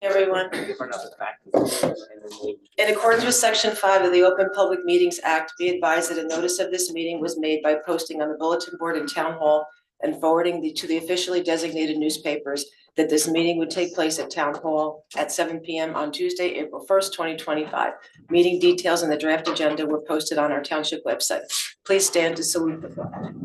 Everyone. In accordance with Section 5 of the Open Public Meetings Act, be advised that a notice of this meeting was made by posting on the bulletin board in Town Hall and forwarding to the officially designated newspapers that this meeting would take place at Town Hall at 7 p.m. on Tuesday, April 1st, 2025. Meeting details and the draft agenda were posted on our township website. Please stand to salute the flag.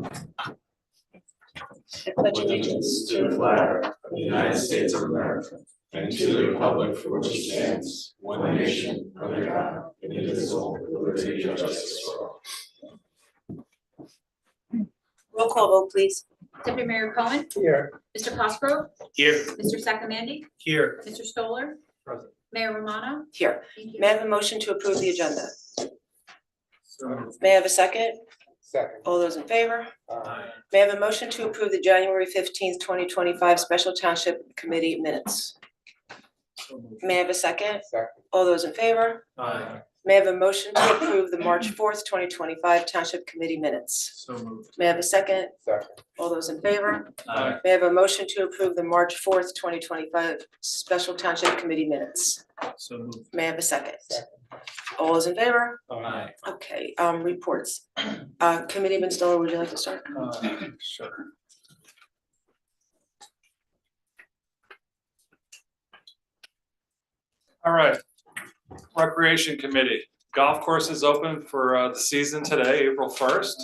I pledge allegiance to the flag of the United States of America and to the republic for which it stands, one nation, under God, indivisible, with liberty and justice for all. Roll call vote, please. Deputy Mayor Cohen. Here. Mr. Cosgrove. Here. Mr. Sacramandi. Here. Mr. Stoller. Present. Mayor Romano. Here. Thank you. May I have a motion to approve the agenda? So, May I have a second? second. All those in favor? Aye. May I have a motion to approve the January 15th, 2025 Special Township Committee minutes? May I have a second? Second. All those in favor? Aye. May I have a motion to approve the March 4th, 2025 Township Committee minutes? So moved. May I have a second? Second. All those in favor? Aye. May I have a motion to approve the March 4th, 2025 Special Township Committee minutes? So moved. May I have a second? Second. All those in favor? Aye. Okay, reports. Committeeman Stoller, would you like to start? Sure. All right, Recreation Committee. Golf course is open for the season today, April 1st.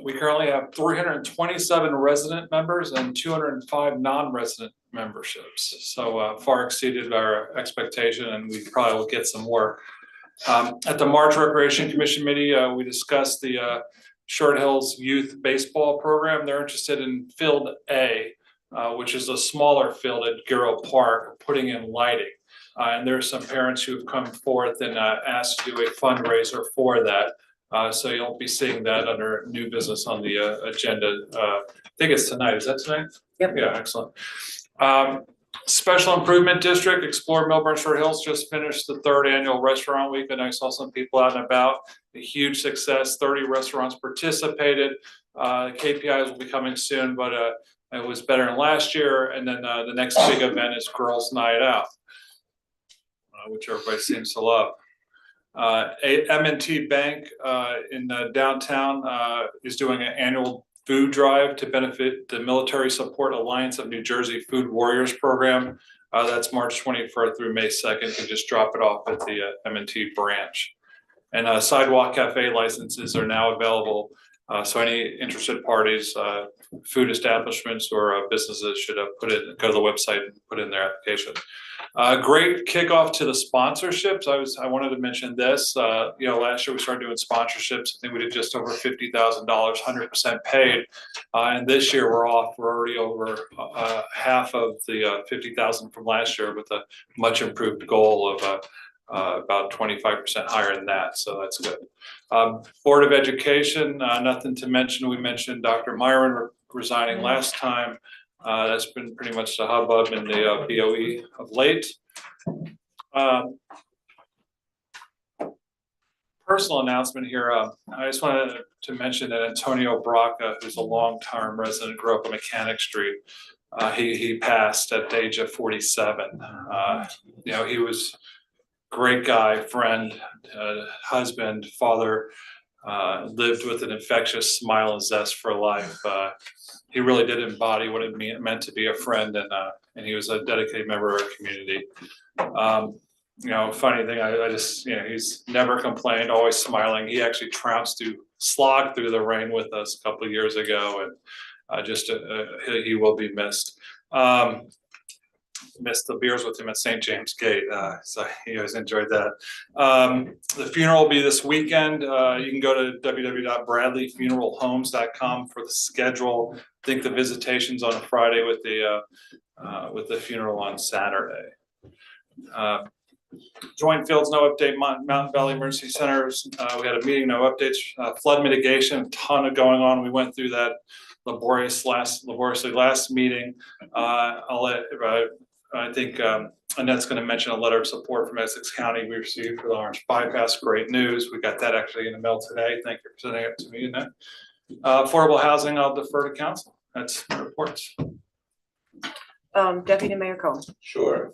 We currently have 327 resident members and 205 non-resident memberships. So far exceeded our expectation, and we probably will get some more. At the March Recreation Commission meeting, we discussed the Short Hills Youth Baseball Program. They're interested in Field A, which is a smaller field at Giro Park, putting in lighting. And there are some parents who have come forth and asked to do a fundraiser for that. So you'll be seeing that under new business on the agenda. I think it's tonight. Is that tonight? Yep. Yeah, excellent. Special Improvement District, Explore Millburn Short Hills just finished the 3rd annual restaurant week, and I saw some people out and about. A huge success. 30 restaurants participated. KPIs will be coming soon, but it was better than last year. And then the next big event is Girls Night Out, which everybody seems to love. M&T Bank in downtown is doing an annual food drive to benefit the Military Support Alliance of New Jersey Food Warriors program. That's March 21st through May 2nd. You can just drop it off at the M&T branch. And Sidewalk Cafe licenses are now available. So any interested parties, food establishments or businesses should go to the website and put in their application. Great kickoff to the sponsorships. I wanted to mention this. Last year we started doing sponsorships. I think we did just over $50,000, 100% paid. And this year we're already over half of the 50,000 from last year, with a much improved goal of about 25% higher than that. So that's good. Board of Education, nothing to mention. We mentioned Dr. Myron resigning last time. That's been pretty much the hubbub in the BOE of late. Personal announcement here. I just wanted to mention that Antonio Braca, who's a long-term resident, grew up on Mechanic Street. He passed at the age of 47. He was a great guy, friend, husband, father, lived with an infectious smile and zest for life. He really did embody what it meant to be a friend, and he was a dedicated member of our community. Funny thing, I just, he's never complained, always smiling. He actually slogged through the rain with us a couple of years ago, and he will be missed. Missed the beers with him at St. James Gate, so he always enjoyed that. The funeral will be this weekend. You can go to www.bradleyfuneralhomes.com for the schedule. I think the visitation's on a Friday with the funeral on Saturday. Joint Fields, no update. Mountain Valley Emergency Centers, we had a meeting, no updates. Flood mitigation, a ton of going on. We went through that laboriously last meeting. I think Annette's going to mention a letter of support from Essex County we received for the Orange Bypass. Great news. We got that actually in the mail today. Thank you for sending it to me, Annette. Affordable housing, I'll defer to council. That's the reports. Deputy Mayor Cohen. Sure.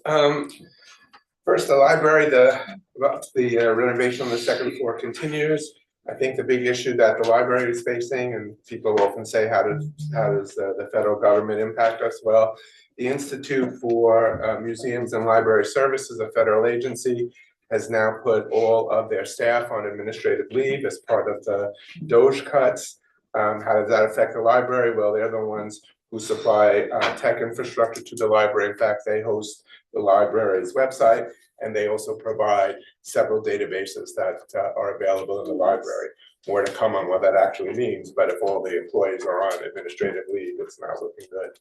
First, the library, the renovation on the second floor continues. I think the big issue that the library is facing, and people often say, how does the federal government impact us? Well, the Institute for Museums and Library Services, a federal agency, has now put all of their staff on administrative leave as part of the DOGE cuts. How does that affect the library? Well, they're the ones who supply tech infrastructure to the library. In fact, they host the library's website, and they also provide several databases that are available in the library. More to come on what that actually means, but if all the employees are on administrative leave, it's not looking good.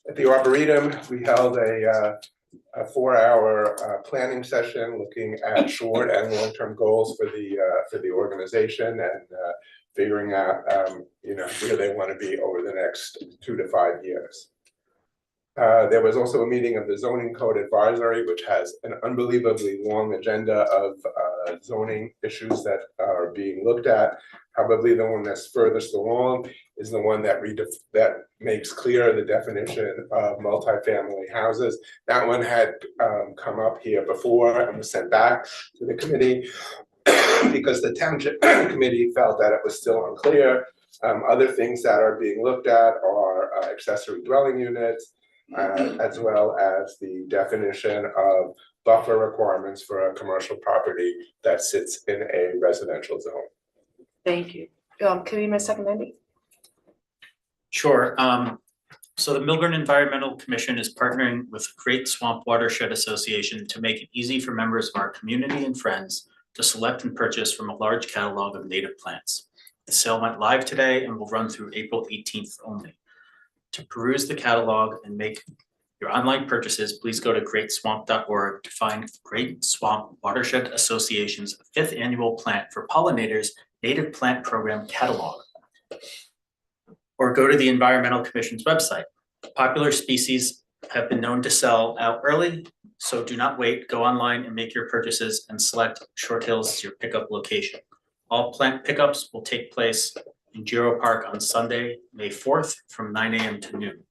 At the Arboretum, we held a 4-hour planning session looking at short and long-term goals for the organization and figuring out where they want to be over the next 2 to 5 years. There was also a meeting of the Zoning Code Advisory, which has an unbelievably long agenda of zoning issues that are being looked at. Probably the one that's furthest along is the one that makes clear the definition of multifamily houses. That one had come up here before and was sent back to the committee because the Township committee felt that it was still unclear. Other things that are being looked at are accessory dwelling units, as well as the definition of buffer requirements for a commercial property that sits in a residential zone. Thank you. Committeeman Second. Sure. So the Milburn Environmental Commission is partnering with Great Swamp Watershed Association to make it easy for members of our community and friends to select and purchase from a large catalog of native plants. The sale went live today and will run through April 18th only. To peruse the catalog and make your online purchases, please go to greatswamp.org to find Great Swamp Watershed Association's 5th annual Plant for Pollinators Native Plant Program catalog. Or go to the Environmental Commission's website. Popular species have been known to sell out early, so do not wait. Go online and make your purchases and select Short Hills as your pickup location. All plant pickups will take place in Giro Park on Sunday, May 4th from 9 a.m. to noon.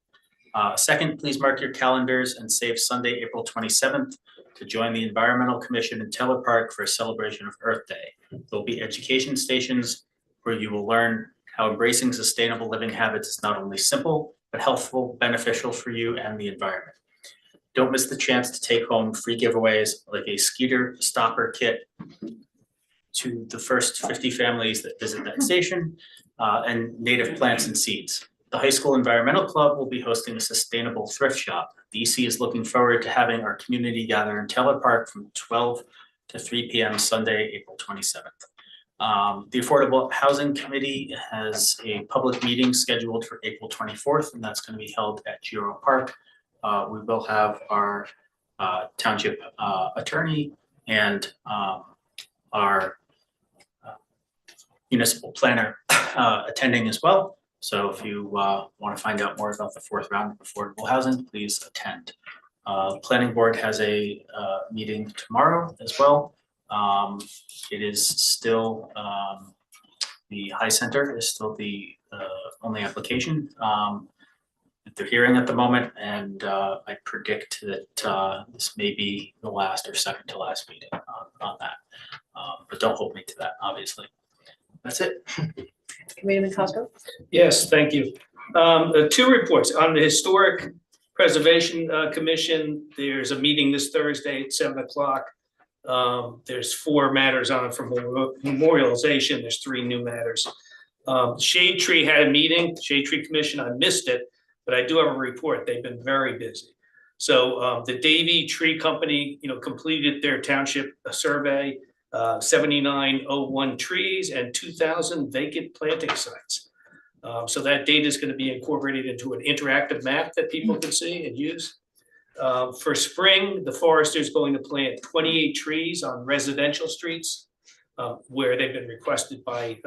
Second, please mark your calendars and save Sunday, April 27th to join the Environmental Commission in Taylor Park for a celebration of Earth Day. There'll be education stations where you will learn how embracing sustainable living habits is not only simple, but healthful, beneficial for you and the environment. Don't miss the chance to take home free giveaways like a skeeter stopper kit to the first 50 families that visit that station, and native plants and seeds. The High School Environmental Club will be hosting a sustainable thrift shop. The EC is looking forward to having our community gather in Taylor Park from 12 to 3 p.m. Sunday, April 27th. The Affordable Housing Committee has a public meeting scheduled for April 24th, and that's going to be held at Giro Park. We will have our township attorney and our municipal planner attending as well. So if you want to find out more about the 4th round of affordable housing, please attend. Planning board has a meeting tomorrow as well. It is still, the High Center is still the only application that they're hearing at the moment. And I predict that this may be the last or second to last meeting on that. But don't hold me to that, obviously. That's it. Committeeman Cosgrove. Yes, thank you. 2 reports on the Historic Preservation Commission. There's a meeting this Thursday at 7 o'clock. There's 4 matters on it for memorialization. There's 3 new matters. Shade Tree had a meeting, Shade Tree Commission. I missed it, but I do have a report. They've been very busy. So the Davy Tree Company, completed their township survey. 7901 trees and 2,000 vacant planting sites. So that data is going to be incorporated into an interactive map that people can see and use. For spring, the forester is going to plant 28 trees on residential streets where they've been requested by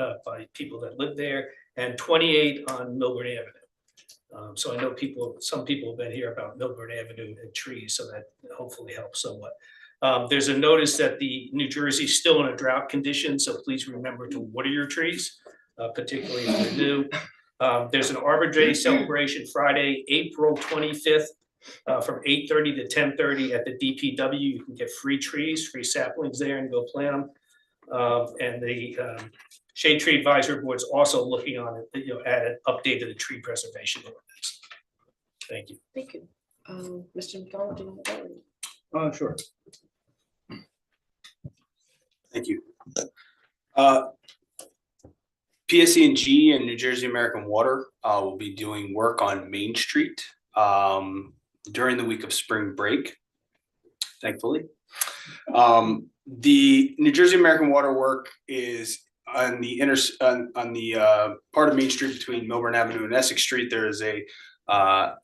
people that live there, and 28 on Milburn Avenue. So I know some people have been here about Milburn Avenue and trees, so that hopefully helps somewhat. There's a notice that the New Jersey is still in a drought condition, so please remember to water your trees, particularly if they're new. There's an Arbor Day celebration Friday, April 25th, from 8:30 to 10:30 at the DPW. You can get free trees, free saplings there and go plant them. And the Shade Tree Advisory Board is also looking on it, at an update to the tree preservation ordinance. Thank you. Thank you. Mr. McDonald, do you want to go? Sure. Thank you. PSE&G and New Jersey American Water will be doing work on Main Street during the week of spring break, thankfully. The New Jersey American Water work is on the part of Main Street between Milburn Avenue and Essex Street. There is a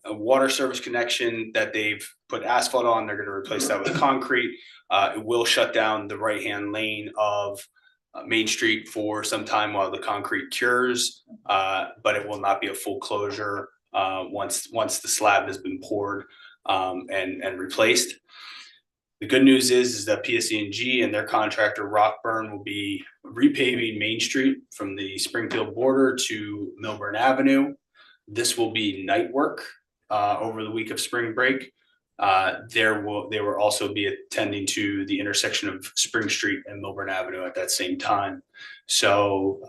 water service connection that they've put asphalt on. They're going to replace that with concrete. It will shut down the right-hand lane of Main Street for some time while the concrete cures, but it will not be a full closure once the slab has been poured and replaced. The good news is that PSE&G and their contractor Rockburn will be repaving Main Street from the Springfield border to Milburn Avenue. This will be night work over the week of spring break. They will also be attending to the intersection of Spring Street and Milburn Avenue at that same time. So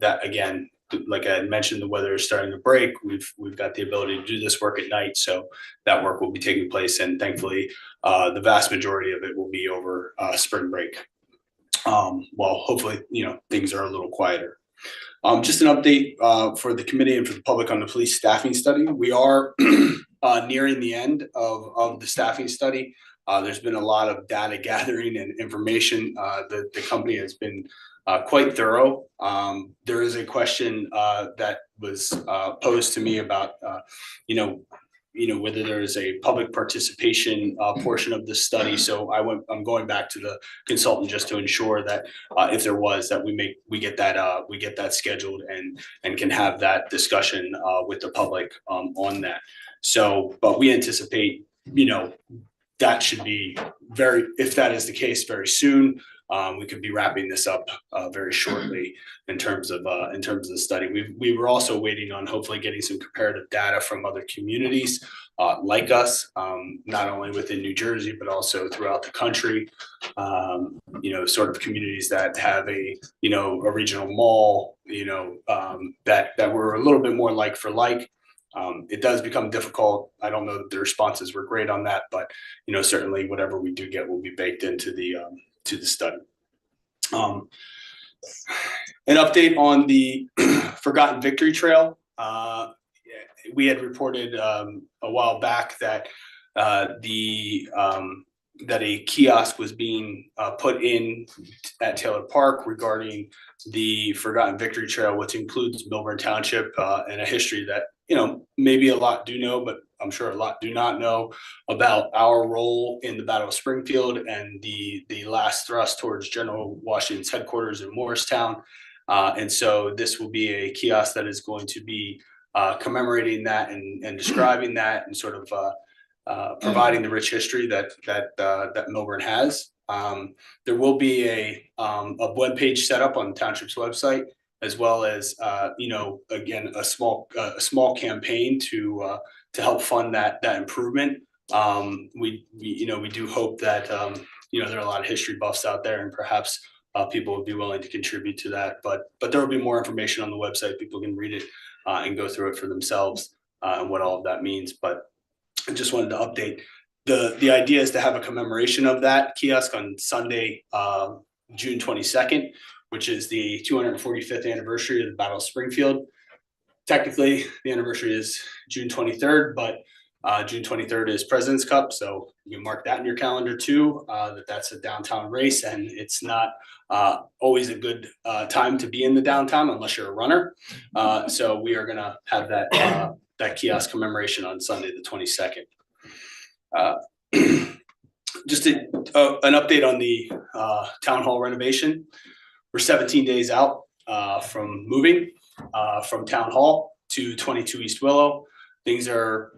that, again, like I had mentioned, the weather is starting to break. We've got the ability to do this work at night, so that work will be taking place, and thankfully the vast majority of it will be over spring break. Well, hopefully, things are a little quieter. Just an update for the committee and for the public on the police staffing study. We are nearing the end of the staffing study. There's been a lot of data gathering and information. The company has been quite thorough. There is a question that was posed to me about, whether there is a public participation portion of this study. So I'm going back to the consultant just to ensure that if there was, that we get that scheduled and can have that discussion with the public on that. So, but we anticipate, that should be if that is the case, very soon. We could be wrapping this up very shortly in terms of the study. We were also waiting on hopefully getting some comparative data from other communities like us, not only within New Jersey, but also throughout the country. Sort of communities that have a regional mall, that were a little bit more like for like. It does become difficult. I don't know that the responses were great on that, but certainly whatever we do get will be baked into the study. An update on the Forgotten Victory Trail. We had reported a while back that that a kiosk was being put in at Taylor Park regarding the Forgotten Victory Trail, which includes Milburn Township and a history that maybe a lot do know, but I'm sure a lot do not know about our role in the Battle of Springfield and the last thrust towards General Washington's headquarters in Morristown. And so this will be a kiosk that is going to be commemorating that and describing that and sort of providing the rich history that Milburn has. There will be a web page set up on the township's website, as well as again a small campaign to help fund that improvement. We do hope that there are a lot of history buffs out there, and perhaps people would be willing to contribute to that. But there will be more information on the website. People can read it and go through it for themselves and what all of that means. But I just wanted to update. The idea is to have a commemoration of that kiosk on Sunday, June 22nd, which is the 245th anniversary of the Battle of Springfield. Technically, the anniversary is June 23rd, but June 23rd is President's Cup, so you can mark that in your calendar too, that's a downtown race, and it's not always a good time to be in the downtown unless you're a runner. So we are gonna have that kiosk commemoration on Sunday, the 22nd. Just an update on the town hall renovation. We're 17 days out from moving from town hall to 22 East Willow. Things are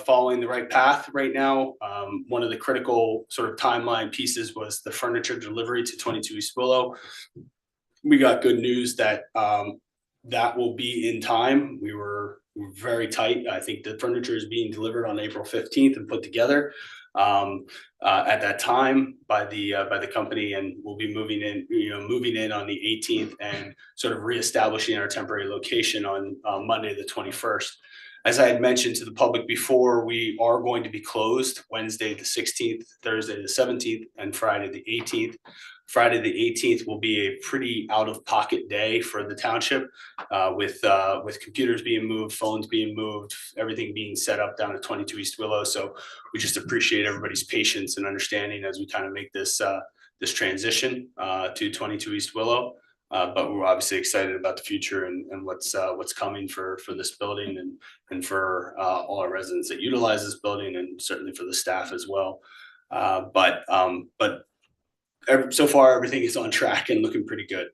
following the right path right now. One of the critical sort of timeline pieces was the furniture delivery to 22 East Willow. We got good news that that will be in time. We're very tight. I think the furniture is being delivered on April 15th and put together at that time by the company, and we'll be moving in on the 18th and sort of reestablishing our temporary location on Monday, the 21st. As I had mentioned to the public before, we are going to be closed Wednesday, the 16th, Thursday, the 17th, and Friday, the 18th. Friday, the 18th will be a pretty out-of-pocket day for the township, with computers being moved, phones being moved, everything being set up down at 22 East Willow. So we just appreciate everybody's patience and understanding as we kind of make this transition to 22 East Willow. But we're obviously excited about the future and what's coming for this building and for all our residents that utilize this building, and certainly for the staff as well. But so far, everything is on track and looking pretty good.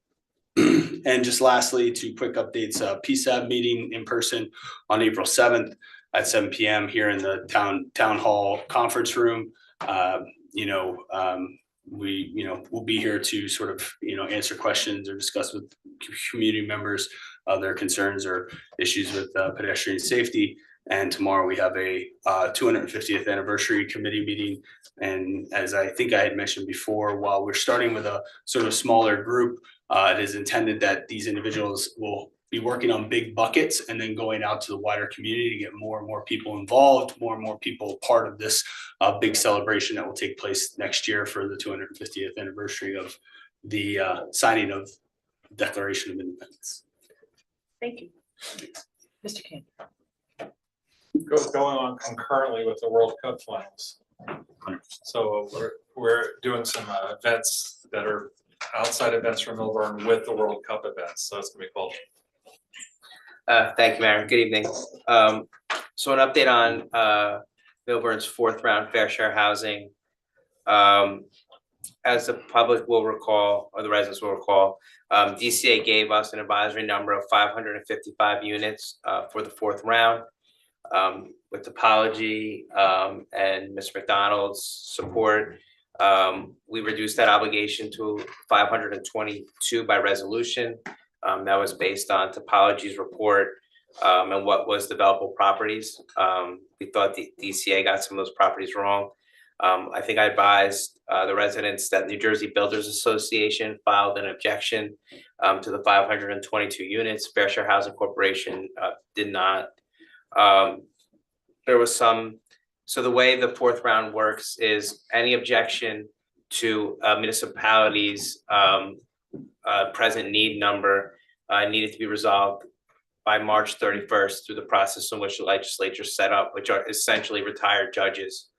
And just lastly, 2 quick updates. PSAB meeting in person on April 7th at 7 p.m. here in the town hall conference room. We'll be here to sort of, answer questions or discuss with community members their concerns or issues with pedestrian safety. And tomorrow we have a 250th anniversary committee meeting. And as I think I had mentioned before, while we're starting with a sort of smaller group, it is intended that these individuals will be working on big buckets and then going out to the wider community to get more and more people involved, more and more people part of this big celebration that will take place next year for the 250th anniversary of the signing of the Declaration of Independence. Thank you. Mr. King. Going on concurrently with the World Cup finals. So we're doing some events that are outside events from Milburn with the World Cup events. So it's gonna be cool. Thank you, Mayor. Good evening. So an update on Milburn's 4th round fair share housing. As the public will recall, or the residents will recall, DCA gave us an advisory number of 555 units for the 4th round. With Topology and Ms. McDonald's support, we reduced that obligation to 522 by resolution. That was based on Topology's report and what was developable properties. We thought the DCA got some of those properties wrong. I think I advised the residents that New Jersey Builders Association filed an objection to the 522 units. Fair Share Housing Corporation did not. There was some, so the way the 4th round works is any objection to municipalities' present need number needed to be resolved by March 31st through the process in which the legislature set up, which are essentially retired judges.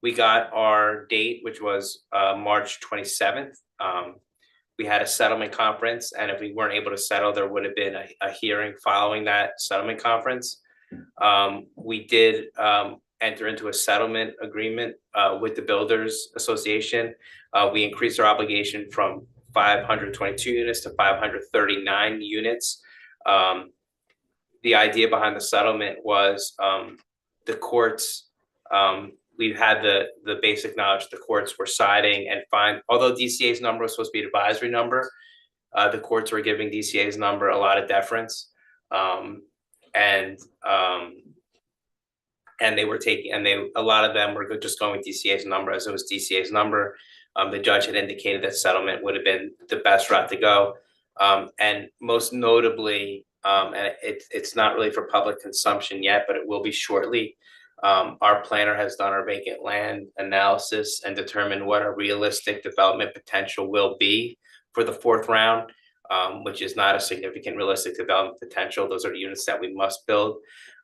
We got our date, which was March 27th. We had a settlement conference, and if we weren't able to settle, there would have been a hearing following that settlement conference. We did enter into a settlement agreement with the Builders Association. We increased our obligation from 522 units to 539 units. The idea behind the settlement was the courts, we had the basic knowledge the courts were siding and fine. Although DCA's number was supposed to be an advisory number, the courts were giving DCA's number a lot of deference. And they were taking, a lot of them were just going with DCA's number as it was DCA's number. The judge had indicated that settlement would have been the best route to go. And most notably, and it's not really for public consumption yet, but it will be shortly. Our planner has done our vacant land analysis and determined what a realistic development potential will be for the 4th round, which is not a significant realistic development potential. Those are the units that we must build.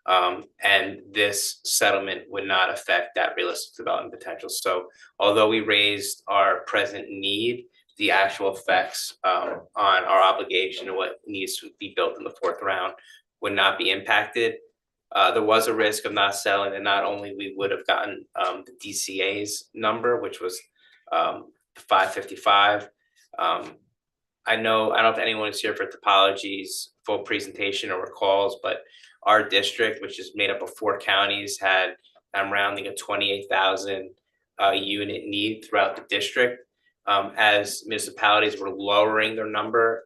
And this settlement would not affect that realistic development potential. So although we raised our present need, the actual effects on our obligation and what needs to be built in the 4th round would not be impacted. There was a risk of not selling, and not only we would have gotten the DCA's number, which was 555. I don't know if anyone is here for Topology's full presentation or recalls, but our district, which is made up of 4 counties, had, I'm rounding, a 28,000 unit need throughout the district. As municipalities were lowering their number,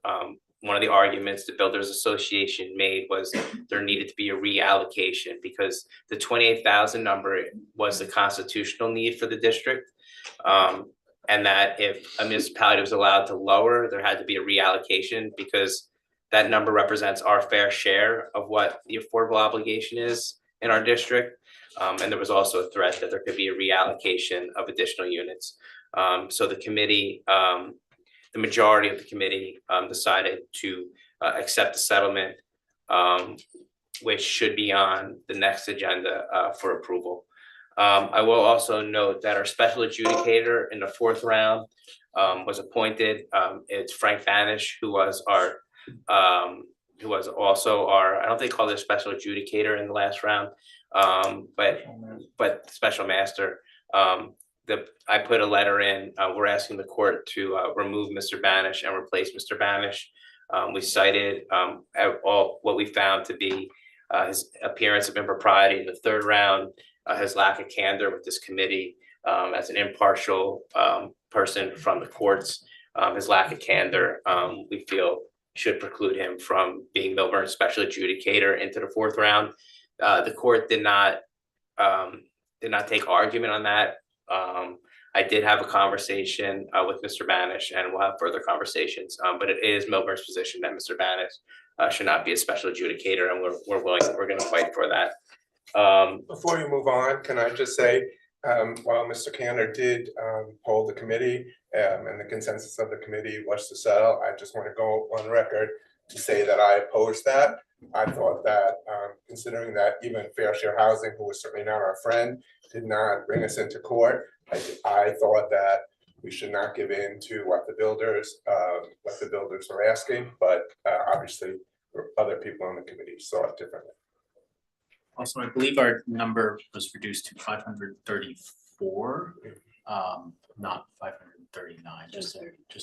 one of the arguments the Builders Association made was there needed to be a reallocation because the 28,000 number was the constitutional need for the district. And that if a municipality was allowed to lower, there had to be a reallocation because that number represents our fair share of what the affordable obligation is in our district. And there was also a threat that there could be a reallocation of additional units. So the committee, the majority of the committee decided to accept the settlement, which should be on the next agenda for approval. I will also note that our special adjudicator in the fourth round was appointed. It's Frank Banish, who was also our, I don't think they called it a special adjudicator in the last round, but special master. I put a letter in, we're asking the court to remove Mr. Banish and replace Mr. Banish. We cited all what we found to be his appearance of impropriety in the third round, his lack of candor with this committee as an impartial person from the courts, his lack of candor, we feel should preclude him from being Milburn's special adjudicator into the fourth round. The court did not take argument on that. I did have a conversation with Mr. Banish, and we'll have further conversations. But it is Milburn's position that Mr. Banish should not be a special adjudicator, and we're going to fight for that. Before you move on, can I just say, while Mr. Cantor did hold the committee, and the consensus of the committee was to settle, I just want to go on record to say that I opposed that. I thought that considering that even Fair Share Housing, who was certainly not our friend, did not bring us into court, I thought that we should not give in to what the builders were asking, but obviously other people on the committee saw it differently. Also, I believe our number was reduced to 534, not 539, just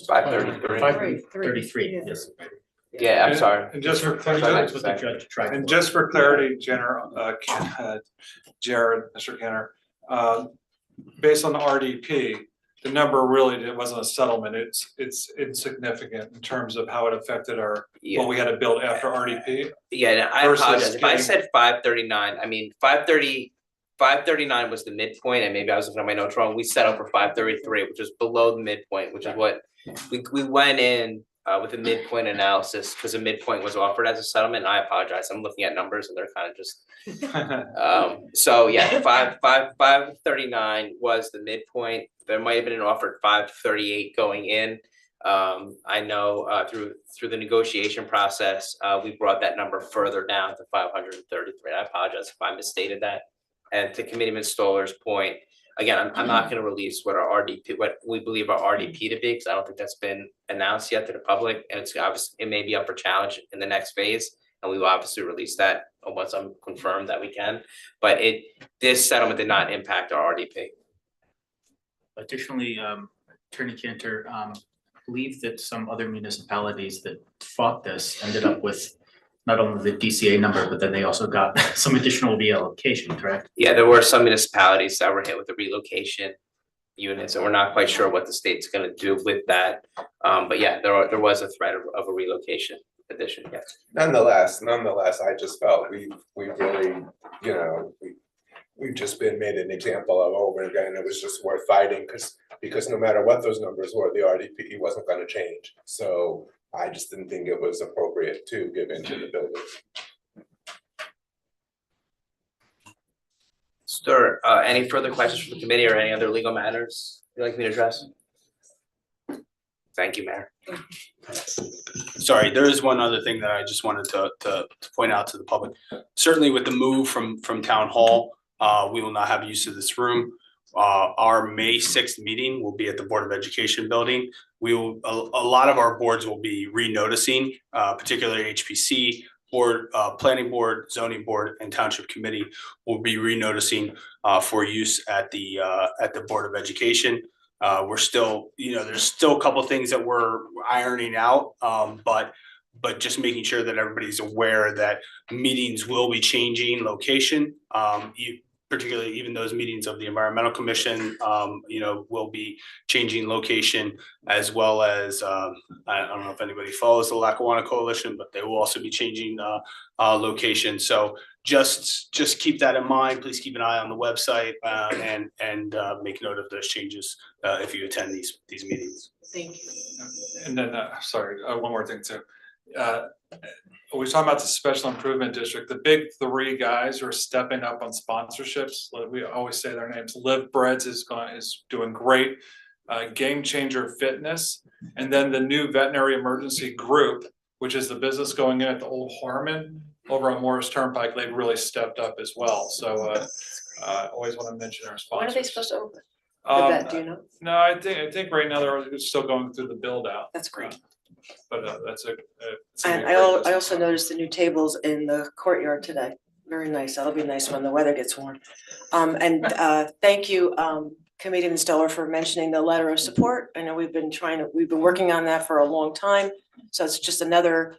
533. 533, yes. Yeah, I'm sorry. And just for That's what the judge tried. And just for clarity, Jared, Mr. Kenner, based on the RDP, the number really, it wasn't a settlement. It's insignificant in terms of how it affected our, what we had to build after RDP. Yeah, and I apologize. If I said 539, I mean 539 was the midpoint, and maybe I was looking at my notes wrong. We settled for 533, which is below the midpoint, which is what we went in with a midpoint analysis because the midpoint was offered as a settlement. And I apologize. I'm looking at numbers and they're kind of just so yeah, 539 was the midpoint. There might have been an offer at 538 going in. I know through the negotiation process, we brought that number further down to 533. I apologize if I misstated that. And to Committeeman Stoller's point, again, I'm not going to release what our RDP, what we believe our RDP to be, because I don't think that's been announced yet to the public, and it's obviously it may be up for challenge in the next phase, and we will obviously release that once I'm confirmed that we can. But this settlement did not impact our RDP. Additionally, Attorney Cantor, I believe that some other municipalities that fought this ended up with not only the DCA number, but then they also got some additional reallocation, correct? Yeah, there were some municipalities that were hit with the relocation units, and we're not quite sure what the state's going to do with that. But yeah, there was a threat of a relocation addition. Yes. Nonetheless, I just felt we really, we've just been made an example of over again. It was just worth fighting because no matter what those numbers were, the RDP wasn't going to change. So I just didn't think it was appropriate to give in to the builders. Sir, any further questions from the committee or any other legal matters you'd like me to address? Thank you, Mayor. Sorry, there is one other thing that I just wanted to point out to the public. Certainly with the move from town hall, we will not have use of this room. Our May 6th meeting will be at the Board of Education building. A lot of our boards will be renoticing, particularly HPC board, planning board, zoning board, and township committee will be renoticing for use at the Board of Education. We're still, there's still a couple of things that we're ironing out, but just making sure that everybody's aware that meetings will be changing location. particularly even those meetings of the Environmental Commission, will be changing location, as well as, I don't know if anybody follows the Lackawanna Coalition, but they will also be changing location. So just keep that in mind. Please keep an eye on the website and make note of those changes if you attend these meetings. Thank you. And then, sorry, one more thing too. We was talking about the special improvement district. The big three guys are stepping up on sponsorships. Like we always say their names. Live Breads is doing great. Game Changer Fitness, and then the new veterinary emergency group, which is the business going in at the old Harmon over on Morris Turnpike. They've really stepped up as well. So always want to mention our sponsors. When are they supposed to open? The vet, do you know? No, I think right now they're still going through the build out. That's great. But that's a. And I also noticed the new tables in the courtyard today. Very nice. That'll be nice when the weather gets warm. Thank you, Comedian Stoller, for mentioning the letter of support. I know we've been working on that for a long time. So it's just another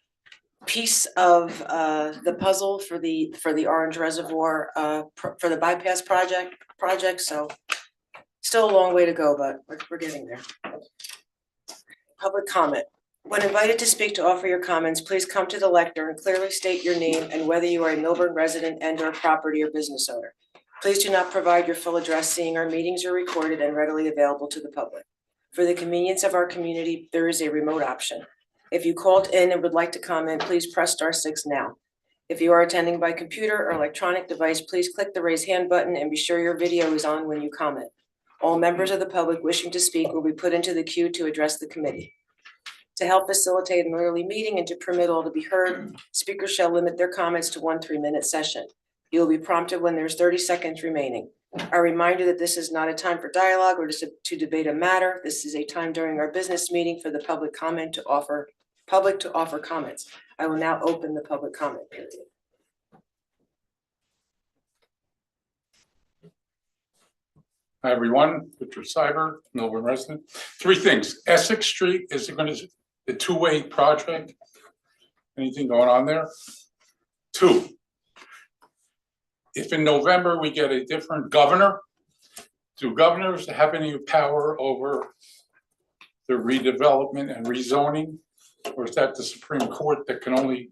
piece of the puzzle for the Orange Reservoir for the bypass project. So still a long way to go, but we're getting there. Public comment. When invited to speak to offer your comments, please come to the lectern and clearly state your name and whether you are a Millburn resident and/or property or business owner. Please do not provide your full address, seeing our meetings are recorded and readily available to the public. For the convenience of our community, there is a remote option. If you called in and would like to comment, please press *6 now. If you are attending by computer or electronic device, please click the raise hand button and be sure your video is on when you comment. All members of the public wishing to speak will be put into the queue to address the committee. To help facilitate an orderly meeting and to permit all to be heard, speakers shall limit their comments to 1 3-minute session. You will be prompted when there's 30 seconds remaining. A reminder that this is not a time for dialogue or to debate a matter. This is a time during our business meeting for the public to offer comments. I will now open the public comment period. Hi, everyone. Richard Cyber, Millburn resident. 3 things. Essex Street, is it going to the 2-way project? Anything going on there? 2, if in November we get a different governor, do governors have any power over the redevelopment and rezoning? Or is that the Supreme Court that can only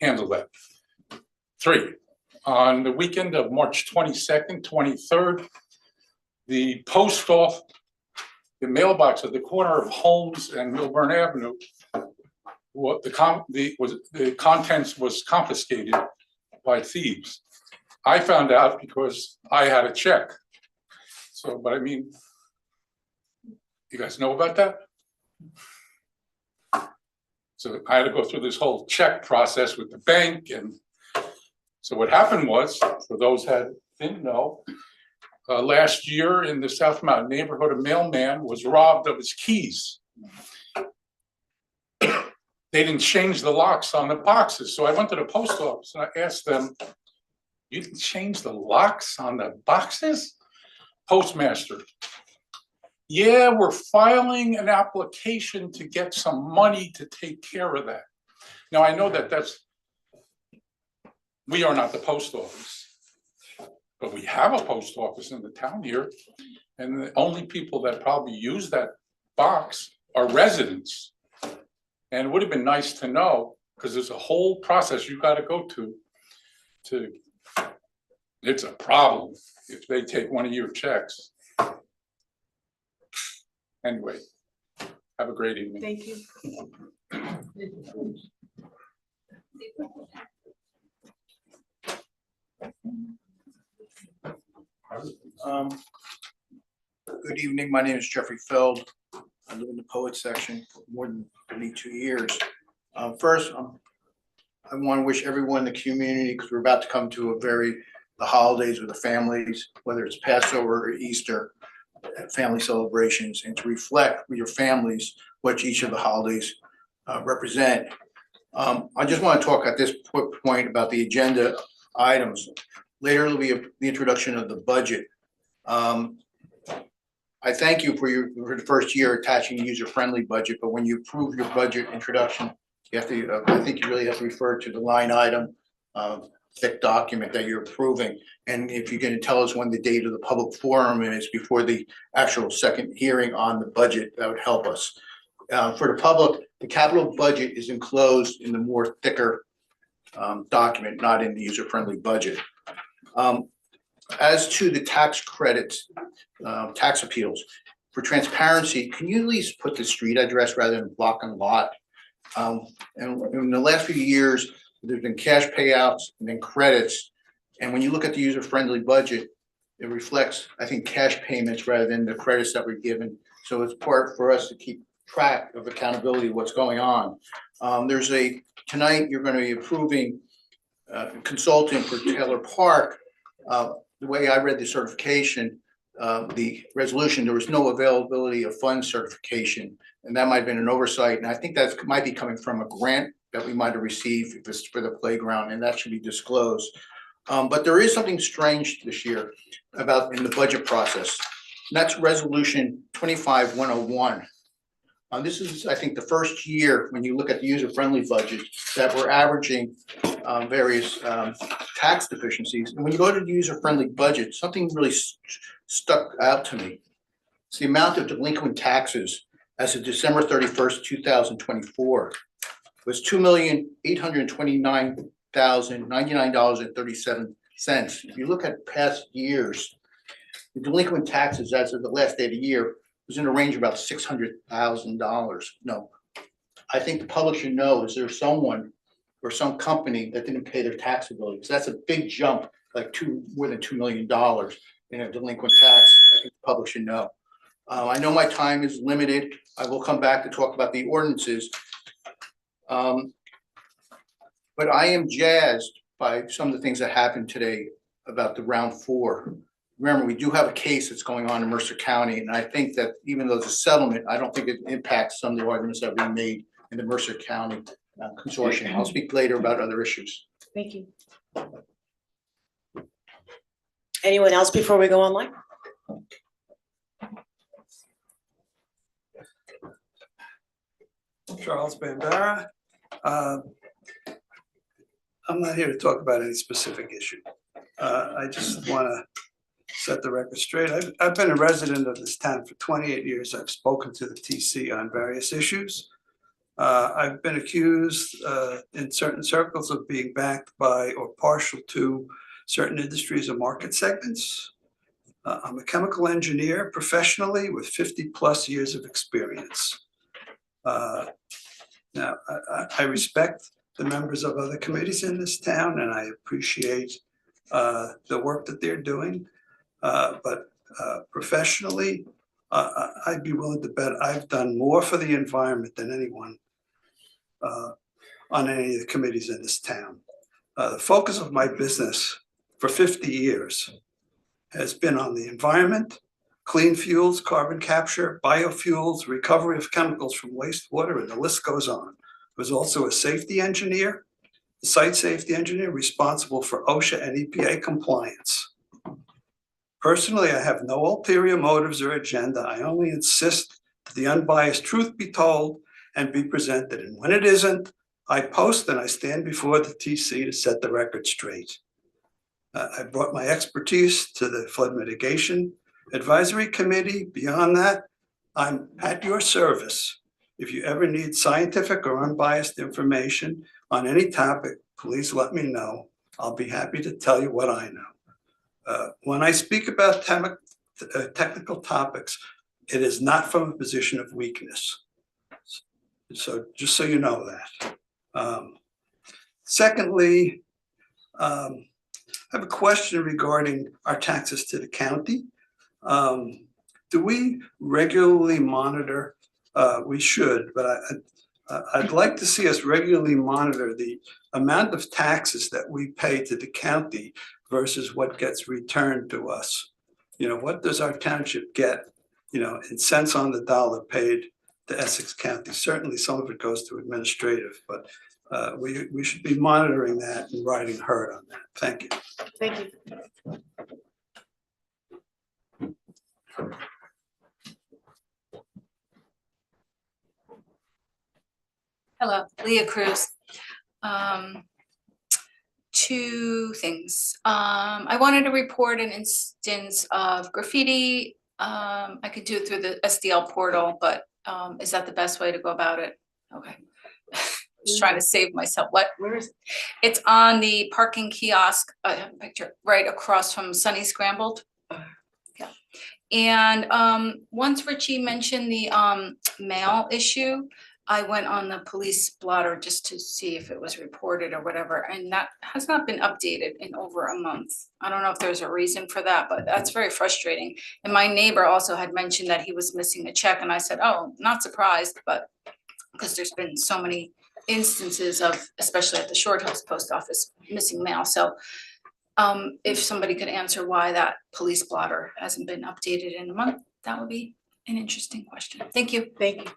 handle that? 3, on the weekend of March 22nd, 23rd, the post office, the mailbox at the corner of Holmes and Milburn Avenue, the contents was confiscated by thieves. I found out because I had a check. So, but I mean, you guys know about that? So I had to go through this whole check process with the bank. And so what happened was, for those that didn't know, last year in the South Mountain neighborhood, a mailman was robbed of his keys. They didn't change the locks on the boxes. So I went to the post office and I asked them, you didn't change the locks on the boxes? Postmaster, yeah, we're filing an application to get some money to take care of that. Now I know that we are not the post office. But we have a post office in the town here, and the only people that probably use that box are residents. And it would have been nice to know, because there's a whole process you got to go to, it's a problem if they take one of your checks. Anyway, have a great evening. Thank you. Good evening. My name is Jeffrey Feld. I live in the poet section for more than 32 years. First, I want to wish everyone in the community, because we're about to come to the holidays with the families, whether it's Passover or Easter, family celebrations, and to reflect with your families what each of the holidays represent. I just want to talk at this point about the agenda items. Later, it'll be the introduction of the budget. I thank you for the first year attaching a user-friendly budget, but when you approve your budget introduction, you have to, I think you really have to refer to the line item thick document that you're approving. And if you're gonna tell us when the date of the public forum is before the actual second hearing on the budget, that would help us. For the public, the capital budget is enclosed in the more thicker document, not in the user-friendly budget. As to the tax credits, tax appeals, for transparency, can you at least put the street address rather than block and lot? And in the last few years, there's been cash payouts and then credits. And when you look at the user-friendly budget, it reflects, I think, cash payments rather than the credits that were given. So it's part for us to keep track of accountability of what's going on. Tonight, you're going to be approving consulting for Taylor Park. The way I read the certification, the resolution, there was no availability of fund certification, and that might have been an oversight. And I think that might be coming from a grant that we might have received if it's for the playground, and that should be disclosed. But there is something strange this year about in the budget process. And that's resolution 25-101. This is, I think, the first year when you look at the user-friendly budget that we're averaging various tax deficiencies. And when you go to the user-friendly budget, something really stuck out to me. It's the amount of delinquent taxes as of December 31st, 2024 was $2,829,099.37. If you look at past years, the delinquent taxes as of the last day of the year was in a range of about $600,000. No, I think the public should know, is there someone or some company that didn't pay their taxability? Because that's a big jump, like more than $2 million in a delinquent tax. I think the public should know. I know my time is limited. I will come back to talk about the ordinances. But I am jazzed by some of the things that happened today about the round 4. Remember, we do have a case that's going on in Mercer County, and I think that even though it's a settlement, I don't think it impacts some of the arguments that have been made in the Mercer County consortium. I'll speak later about other issues. Thank you. Anyone else before we go online? Charles Bambara. I'm not here to talk about any specific issue. I just want to set the record straight. I've been a resident of this town for 28 years. I've spoken to the TC on various issues. I've been accused in certain circles of being backed by or partial to certain industries or market segments. I'm a chemical engineer professionally with 50+ years of experience. Now, I respect the members of other committees in this town, and I appreciate the work that they're doing. But professionally, I'd be willing to bet I've done more for the environment than anyone on any of the committees in this town. The focus of my business for 50 years has been on the environment, clean fuels, carbon capture, biofuels, recovery of chemicals from wastewater, and the list goes on. I was also a safety engineer, a site safety engineer responsible for OSHA and EPA compliance. Personally, I have no ulterior motives or agenda. I only insist that the unbiased truth be told and be presented. And when it isn't, I post and I stand before the TC to set the record straight. I brought my expertise to the Flood Mitigation Advisory Committee. Beyond that, I'm at your service. If you ever need scientific or unbiased information on any topic, please let me know. I'll be happy to tell you what I know. When I speak about technical topics, it is not from a position of weakness. So just so you know that. Secondly, I have a question regarding our taxes to the county. Do we regularly monitor? We should, but I'd like to see us regularly monitor the amount of taxes that we pay to the county versus what gets returned to us. You know, what does our township get, you know, in cents on the dollar paid to Essex County? Certainly some of it goes to administrative, but we should be monitoring that and riding herd on that. Thank you. Thank you. Hello, Leah Cruz. two things. I wanted to report an instance of graffiti. I could do it through the SDL portal, but is that the best way to go about it? Okay. Just trying to save myself. Where is it? It's on the parking kiosk, I have a picture, right across from Sunny Scrambled. Yeah. And once Richie mentioned the mail issue, I went on the police blotter just to see if it was reported or whatever, and that has not been updated in over a month. I don't know if there's a reason for that, but that's very frustrating. And my neighbor also had mentioned that he was missing a check, and I said, oh, not surprised, but because there's been so many instances of, especially at the Short Hills Post Office, missing mail. So if somebody could answer why that police blotter hasn't been updated in a month, that would be an interesting question. Thank you. Thank you.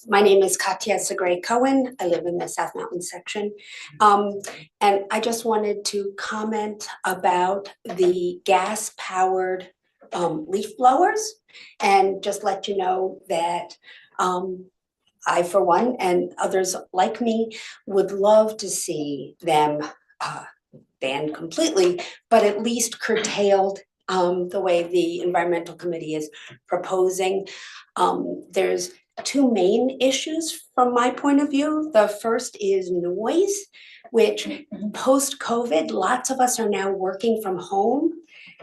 My name is Katya Segre Cohen. I live in the South Mountain section. And I just wanted to comment about the gas-powered leaf blowers and just let you know that I, for one, and others like me, would love to see them banned completely, but at least curtailed the way the Environmental Committee is proposing. There's two main issues from my point of view. The first is noise, which post-COVID, lots of us are now working from home,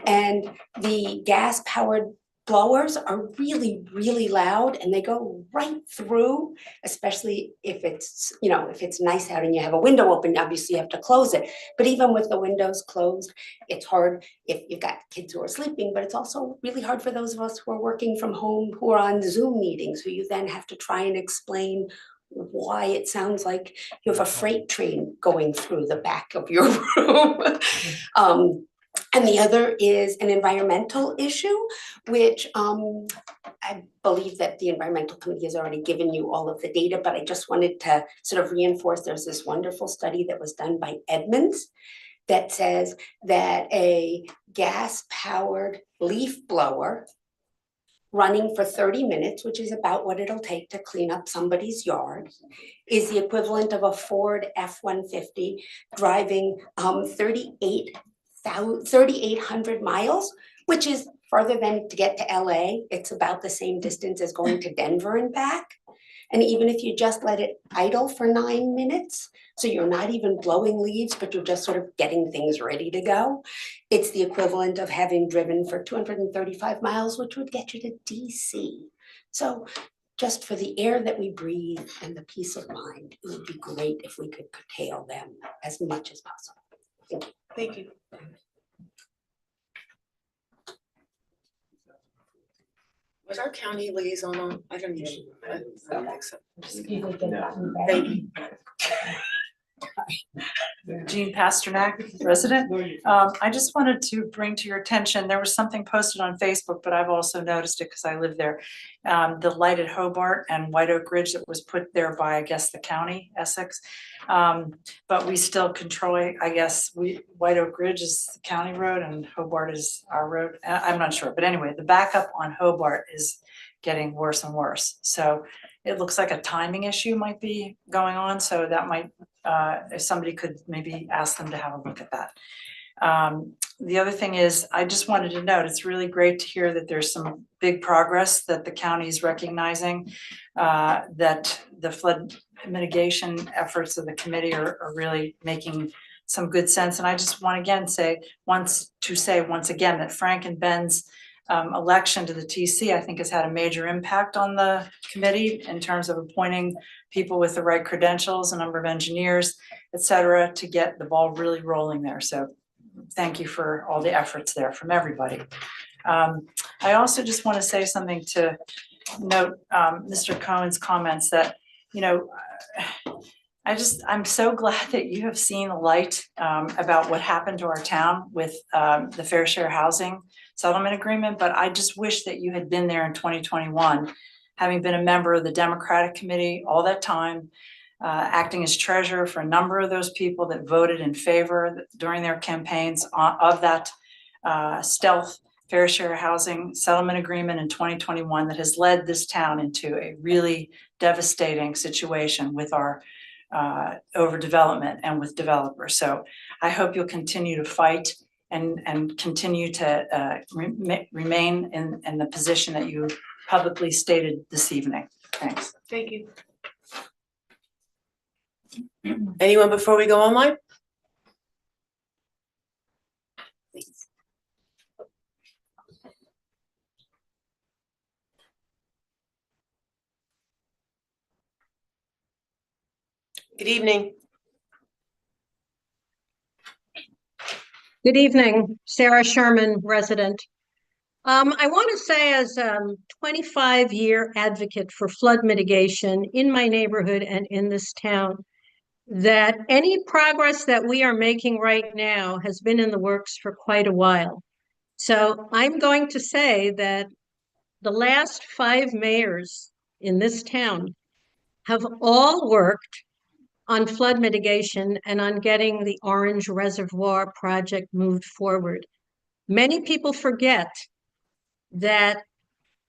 and the gas-powered blowers are really, really loud, and they go right through, especially if it's, you know, if it's nice out and you have a window open, obviously you have to close it. But even with the windows closed, it's hard if you've got kids who are sleeping, but it's also really hard for those of us who are working from home, who are on Zoom meetings, who you then have to try and explain why it sounds like you have a freight train going through the back of your room. And the other is an environmental issue, which I believe that the Environmental Committee has already given you all of the data, but I just wanted to sort of reinforce there's this wonderful study that was done by Edmunds that says that a gas-powered leaf blower running for 30 minutes, which is about what it'll take to clean up somebody's yard, is the equivalent of a Ford F-150 driving 3,800 miles, which is further than to get to LA. It's about the same distance as going to Denver and back. And even if you just let it idle for 9 minutes, so you're not even blowing leaves, but you're just sort of getting things ready to go, it's the equivalent of having driven for 235 miles, which would get you to DC. So just for the air that we breathe and the peace of mind, it would be great if we could curtail them as much as possible. Thank you. Thank you. Was our county liaison on? I don't even. I don't think so. Thank you. Jean Pasternak, resident. I just wanted to bring to your attention, there was something posted on Facebook, but I've also noticed it because I live there. The light at Hobart and White Oak Ridge that was put there by, I guess, the county, Essex. But we still control, I guess, White Oak Ridge is the county road and Hobart is our road. I'm not sure, but anyway, the backup on Hobart is getting worse and worse. So it looks like a timing issue might be going on. So that might, if somebody could maybe ask them to have a look at that. The other thing is, I just wanted to note, it's really great to hear that there's some big progress that the county is recognizing, that the flood mitigation efforts of the committee are really making some good sense. And I just want again say once again that Frank and Ben's election to the TC, I think, has had a major impact on the committee in terms of appointing people with the right credentials, a number of engineers, et cetera, to get the ball really rolling there. So thank you for all the efforts there from everybody. I also just want to say something to note Mr. Cohen's comments that, you know, I'm so glad that you have seen the light about what happened to our town with the Fair Share Housing Settlement Agreement, but I just wish that you had been there in 2021, having been a member of the Democratic Committee all that time, acting as treasurer for a number of those people that voted in favor during their campaigns of that stealth fair share housing settlement agreement in 2021 that has led this town into a really devastating situation with our overdevelopment and with developers. So I hope you'll continue to fight and continue to remain in the position that you publicly stated this evening. Thanks. Thank you. Anyone before we go online? Good evening. Good evening, Sarah Sherman, resident. I want to say as a 25-year advocate for flood mitigation in my neighborhood and in this town, that any progress that we are making right now has been in the works for quite a while. So I'm going to say that the last 5 mayors in this town have all worked on flood mitigation and on getting the Orange Reservoir project moved forward. Many people forget that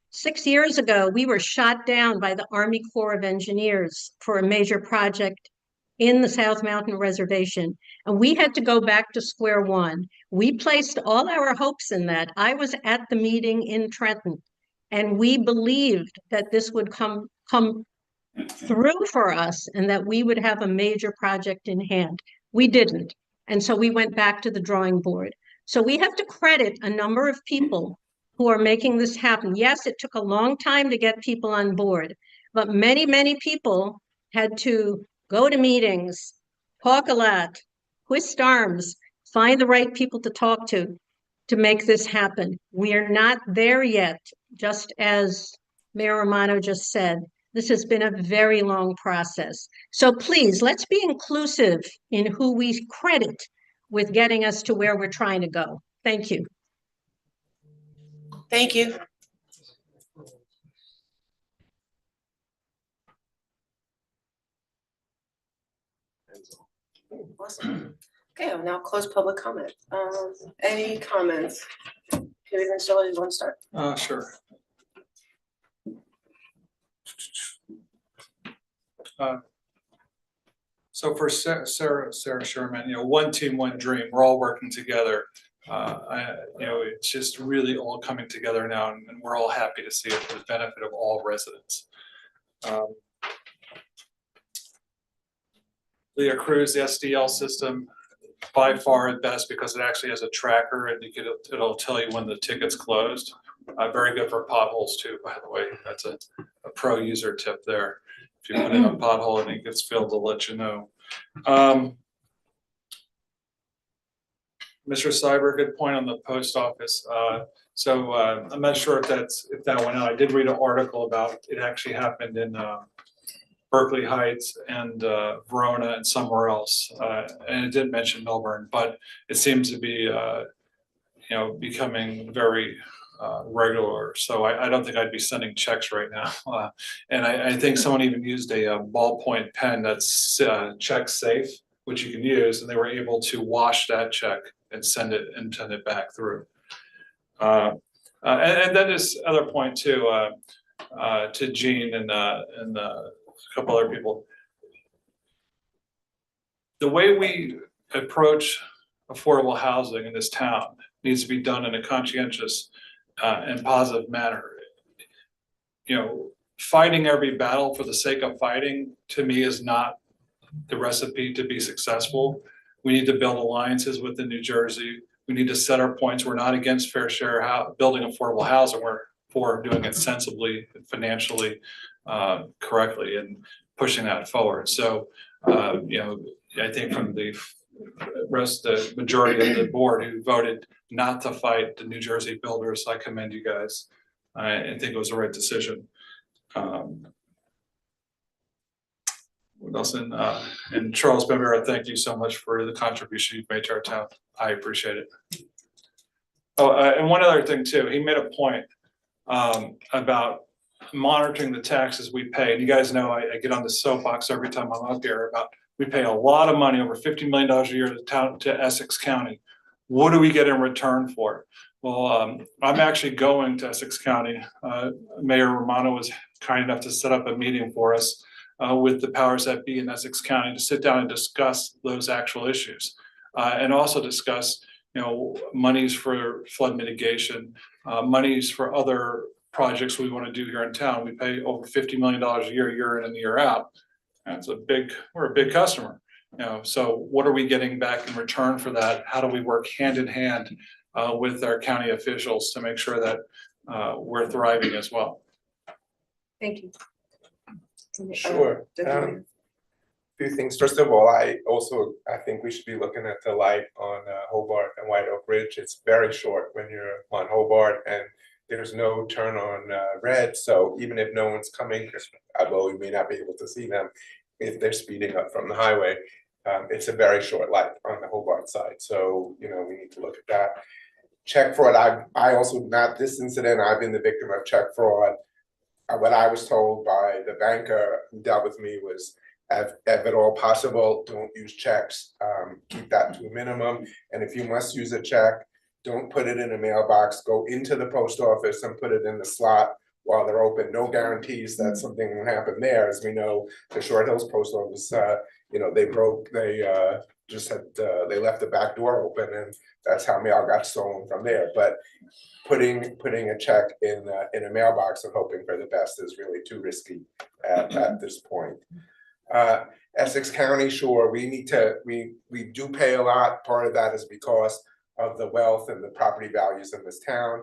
6 years ago, we were shot down by the Army Corps of Engineers for a major project in the South Mountain Reservation, and we had to go back to square one. We placed all our hopes in that. I was at the meeting in Trenton, and we believed that this would come through for us and that we would have a major project in hand. We didn't. And so we went back to the drawing board. So we have to credit a number of people who are making this happen. Yes, it took a long time to get people on board, but many, many people had to go to meetings, talk a lot, twist arms, find the right people to talk to make this happen. We are not there yet, just as Mayor Romano just said. This has been a very long process. So please, let's be inclusive in who we credit with getting us to where we're trying to go. Thank you. Thank you. Awesome. Okay, I'll now close public comment. Any comments? Peter Vincella, you want to start? Sure. So for Sarah Sherman, one team, one dream. We're all working together. It's just really all coming together now, and we're all happy to see it for the benefit of all residents. Leah Cruz, the SDL system, by far the best because it actually has a tracker and it'll tell you when the ticket's closed. Very good for potholes too, by the way. That's a pro user tip there. If you put in a pothole and it gets filled, it'll let you know. Mr. Cyber, good point on the post office. So I'm not sure if that went out. I did read an article about it actually happened in Berkeley Heights and Verona and somewhere else, and it didn't mention Melbourne, but it seems to be becoming very regular. So I don't think I'd be sending checks right now. And I think someone even used a ballpoint pen that's check safe, which you can use, and they were able to wash that check and send it back through. And then this other point too, to Jean and a couple other people. The way we approach affordable housing in this town needs to be done in a conscientious and positive manner. Fighting every battle for the sake of fighting, to me, is not the recipe to be successful. We need to build alliances within New Jersey. We need to set our points. We're not against fair share building affordable housing. We're for doing it sensibly, financially, correctly, and pushing that forward. So, I think from the majority of the board who voted not to fight the New Jersey builders, I commend you guys. I think it was the right decision. What else? And Charles Bembera, thank you so much for the contribution you've made to our town. I appreciate it. Oh, and one other thing too, he made a point about monitoring the taxes we pay. And you guys know I get on the soapbox every time I'm up here about we pay a lot of money, over $50 million a year to Essex County. What do we get in return for it? Well, I'm actually going to Essex County. Mayor Romano was kind enough to set up a meeting for us with the powers that be in Essex County to sit down and discuss those actual issues. And also discuss, monies for flood mitigation, monies for other projects we want to do here in town. We pay over $50 million a year in and year out. That's we're a big customer. So what are we getting back in return for that? How do we work hand in hand with our county officials to make sure that we're thriving as well? Thank you. Sure. Few things. First of all, I think we should be looking at the light on Hobart and White Oak Ridge. It's very short when you're on Hobart, and there's no turn on red. So even if no one's coming, although we may not be able to see them if they're speeding up from the highway, it's a very short light on the Hobart side. So we need to look at that. Check fraud. I also, not this incident, I've been the victim of check fraud. What I was told by the banker who dealt with me was, if at all possible, don't use checks. Keep that to a minimum. And if you must use a check, don't put it in a mailbox. Go into the post office and put it in the slot while they're open. No guarantees that something will happen there. As we know, the Short Hills Post Office, they left the back door open, and that's how mail got stolen from there. But putting a check in a mailbox and hoping for the best is really too risky at this point. Essex County, sure, we do pay a lot. Part of that is because of the wealth and the property values in this town.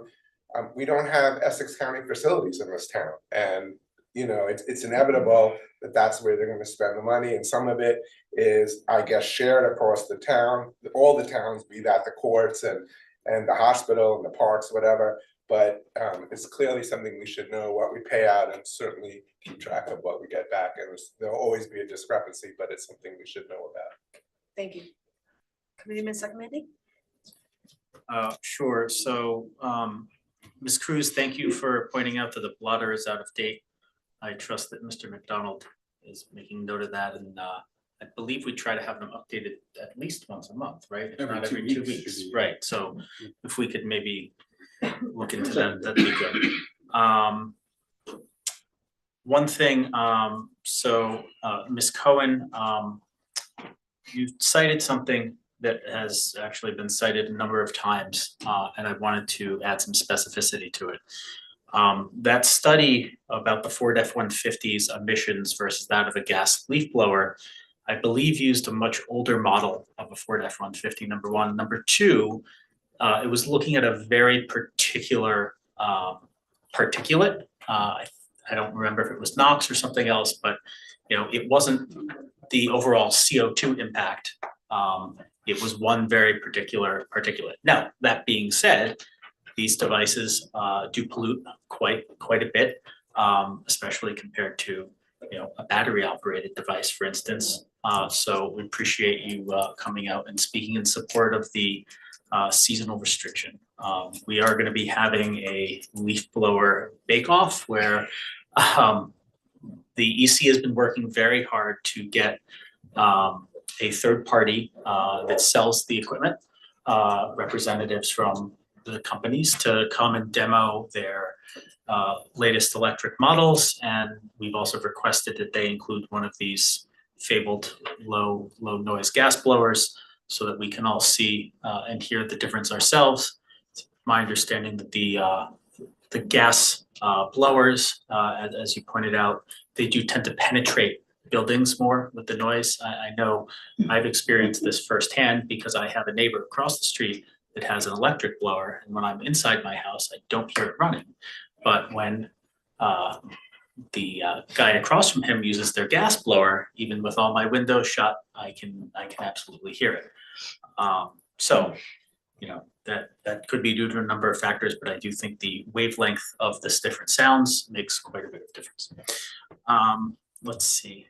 We don't have Essex County facilities in this town, and it's inevitable that that's where they're going to spend the money, and some of it is, I guess, shared across the town, all the towns, be that the courts and the hospital and the parks, whatever. But it's clearly something we should know what we pay out, and certainly keep track of what we get back. And there'll always be a discrepancy, but it's something we should know about. Thank you. Committeeman Secretary? Sure. So, Ms. Cruz, thank you for pointing out that the blotter is out of date. I trust that Mr. McDonald is making note of that, and I believe we try to have them updated at least once a month, right? If not every 2 weeks, right? So if we could maybe look into that, that'd be good. One thing, Ms. Cohen, you cited something that has actually been cited a number of times, and I wanted to add some specificity to it. That study about the Ford F-150's emissions versus that of a gas leaf blower, I believe, used a much older model of a Ford F-150, number one. Number two, it was looking at a very particular particulate. I don't remember if it was NOx or something else, but it wasn't the overall CO2 impact. It was one very particular particulate. Now, that being said, these devices do pollute quite a bit, especially compared to a battery operated device, for instance. So we appreciate you coming out and speaking in support of the seasonal restriction. We are going to be having a leaf blower bake-off where the EC has been working very hard to get a third party that sells the equipment, representatives from the companies, to come and demo their latest electric models. And we've also requested that they include one of these fabled low noise gas blowers so that we can all see and hear the difference ourselves. It's my understanding that the gas blowers, as you pointed out, they do tend to penetrate buildings more with the noise. I know I've experienced this firsthand because I have a neighbor across the street that has an electric blower, and when I'm inside my house, I don't hear it running. But when the guy across from him uses their gas blower, even with all my windows shut, I can absolutely hear it. So that could be due to a number of factors, but I do think the wavelength of this different sounds makes quite a bit of difference. Let's see.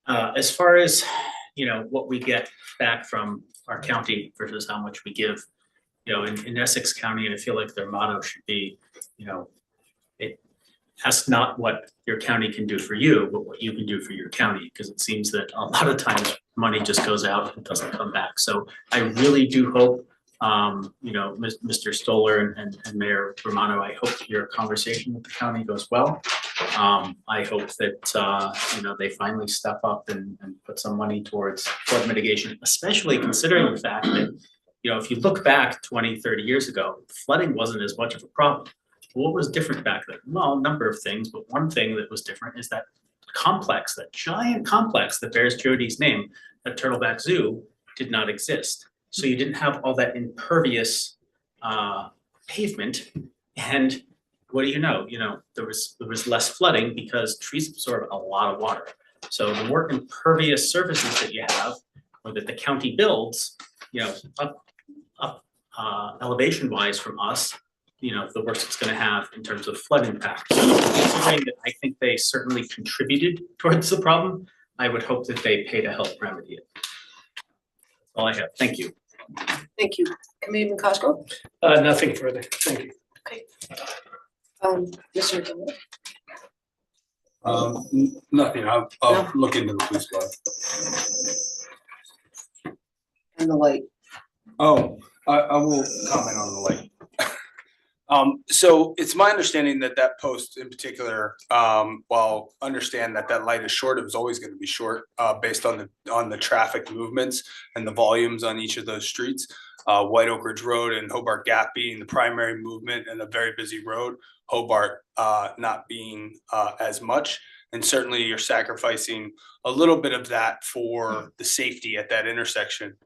As far as what we get back from our county versus how much we give, in Essex County, I feel like their motto should be, ask not what your county can do for you, but what you can do for your county, because it seems that a lot of times money just goes out and doesn't come back. So I really do hope, Mr. Stoller and Mayor Romano, I hope your conversation with the county goes well. I hope that, they finally step up and put some money towards flood mitigation, especially considering the fact that, if you look back 20, 30 years ago, flooding wasn't as much of a problem. What was different back then? Well, a number of things, but one thing that was different is that complex, that giant complex that bears Jody's name, at Turtleback Zoo, did not exist. So you didn't have all that impervious pavement. And what do you know? There was less flooding because trees absorb a lot of water. So the more impervious surfaces that you have, or that the county builds, up elevation wise from us, the worse it's going to have in terms of flood impact. So considering that I think they certainly contributed towards the problem, I would hope that they pay to help remedy it. That's all I have. Thank you. Thank you. Committeeman Cosgrove? Nothing further. Thank you. Okay. Mr. Dillon? Nothing, I'll look into the police squad. And the light. Oh, I will comment on the light. So it's my understanding that that post in particular, while understand that light is short, it was always going to be short, based on the traffic movements and the volumes on each of those streets. White Oak Ridge Road and Hobart Gap being the primary movement and a very busy road, Hobart not being as much. And certainly you're sacrificing a little bit of that for the safety at that intersection.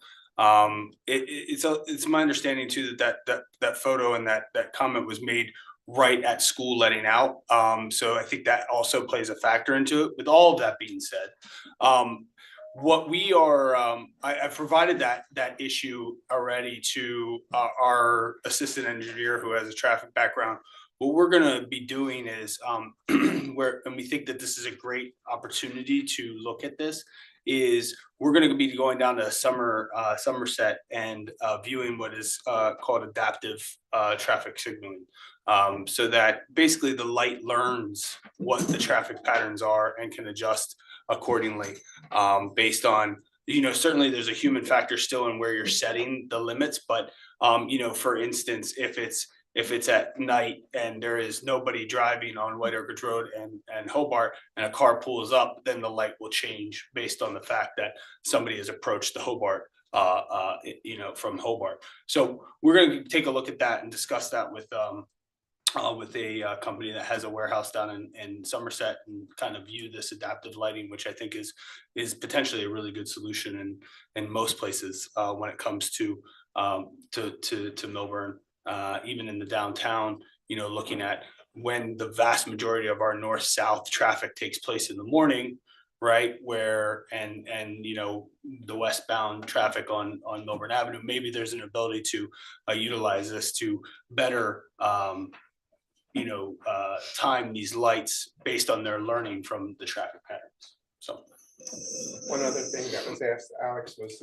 It's my understanding too that photo and that comment was made right at school letting out. So I think that also plays a factor into it. With all of that being said, what we are, I've provided that issue already to our assistant engineer who has a traffic background. What we're going to be doing is, and we think that this is a great opportunity to look at this, is we're going to be going down to Somerset and viewing what is called adaptive traffic signaling, so that basically the light learns what the traffic patterns are and can adjust accordingly, based on, certainly there's a human factor still in where you're setting the limits, but for instance, if it's at night and there is nobody driving on White Oak Ridge Road and Hobart and a car pulls up, then the light will change based on the fact that somebody has approached the Hobart, from Hobart. So we're going to take a look at that and discuss that with a company that has a warehouse down in Somerset, and kind of view this adaptive lighting, which I think is potentially a really good solution in most places when it comes to Milburn. Even in the downtown, looking at when the vast majority of our north-south traffic takes place in the morning, right? Where and the westbound traffic on Milburn Avenue, maybe there's an ability to utilize this to better time these lights based on their learning from the traffic patterns. So one other thing that was asked, Alex, was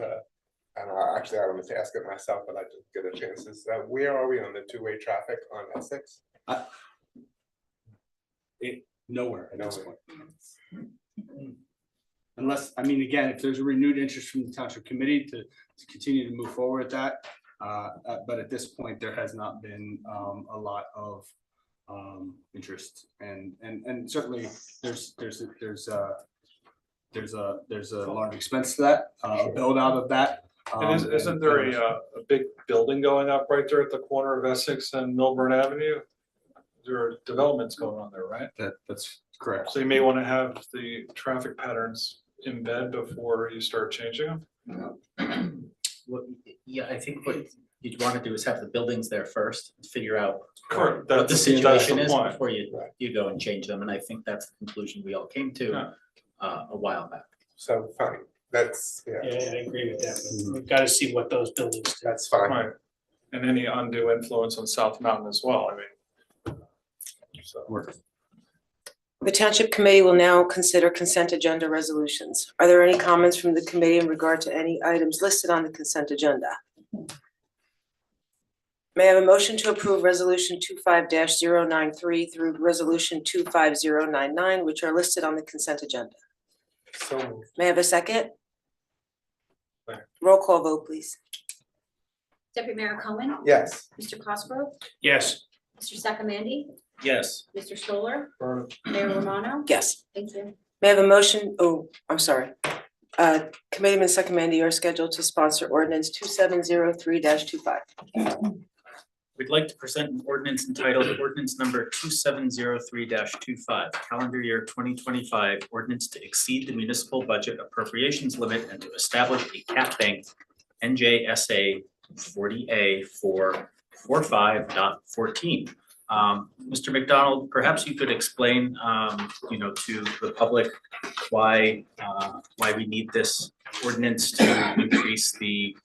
and actually I wanted to ask it myself, but I didn't get a chance. Is where are we on the two-way traffic on Essex? Nowhere at this point. Unless, again, if there's a renewed interest from the Township Committee to continue to move forward with that, but at this point there has not been a lot of interest, and certainly there's a large expense to that, build out of that. And isn't there a big building going up right there at the corner of Essex and Milburn Avenue? There are developments going on there, right? That's correct. So you may want to have the traffic patterns in bed before you start changing them? I think what you'd want to do is have the buildings there first, figure out Correct. what the That's situation the is point. before you go and change them. And I think that's the conclusion we all came to a while back. So fine, that's, Yeah, I agree with that. We've got to see what those buildings do. that's fine. Right. And any undue influence on South Mountain as well, so. The Township Committee will now consider consent agenda resolutions. Are there any comments from the committee in regard to any items listed on the consent agenda? May I have a motion to approve resolution 25-093 through resolution 25099, which are listed on the consent agenda? So moved. May I have a second? Roll call vote, please. Deputy Mayor Cohen, Yes. Mr. Cosgrove, Yes. Mr. Sacamandi, Yes. Mr. Stoller, Affirmative. Mayor Romano. Yes. Thank you. May I have a motion? Oh, I'm sorry. Committeeman Sacamandi, you are scheduled to sponsor ordinance 2703-25. We'd like to present an ordinance entitled ordinance number 2703-25, calendar year 2025, ordinance to exceed the municipal budget appropriations limit and to establish a cap bank NJSA 40A for 45.14. Mr. McDonald, perhaps you could explain, to the public why we need this ordinance to increase the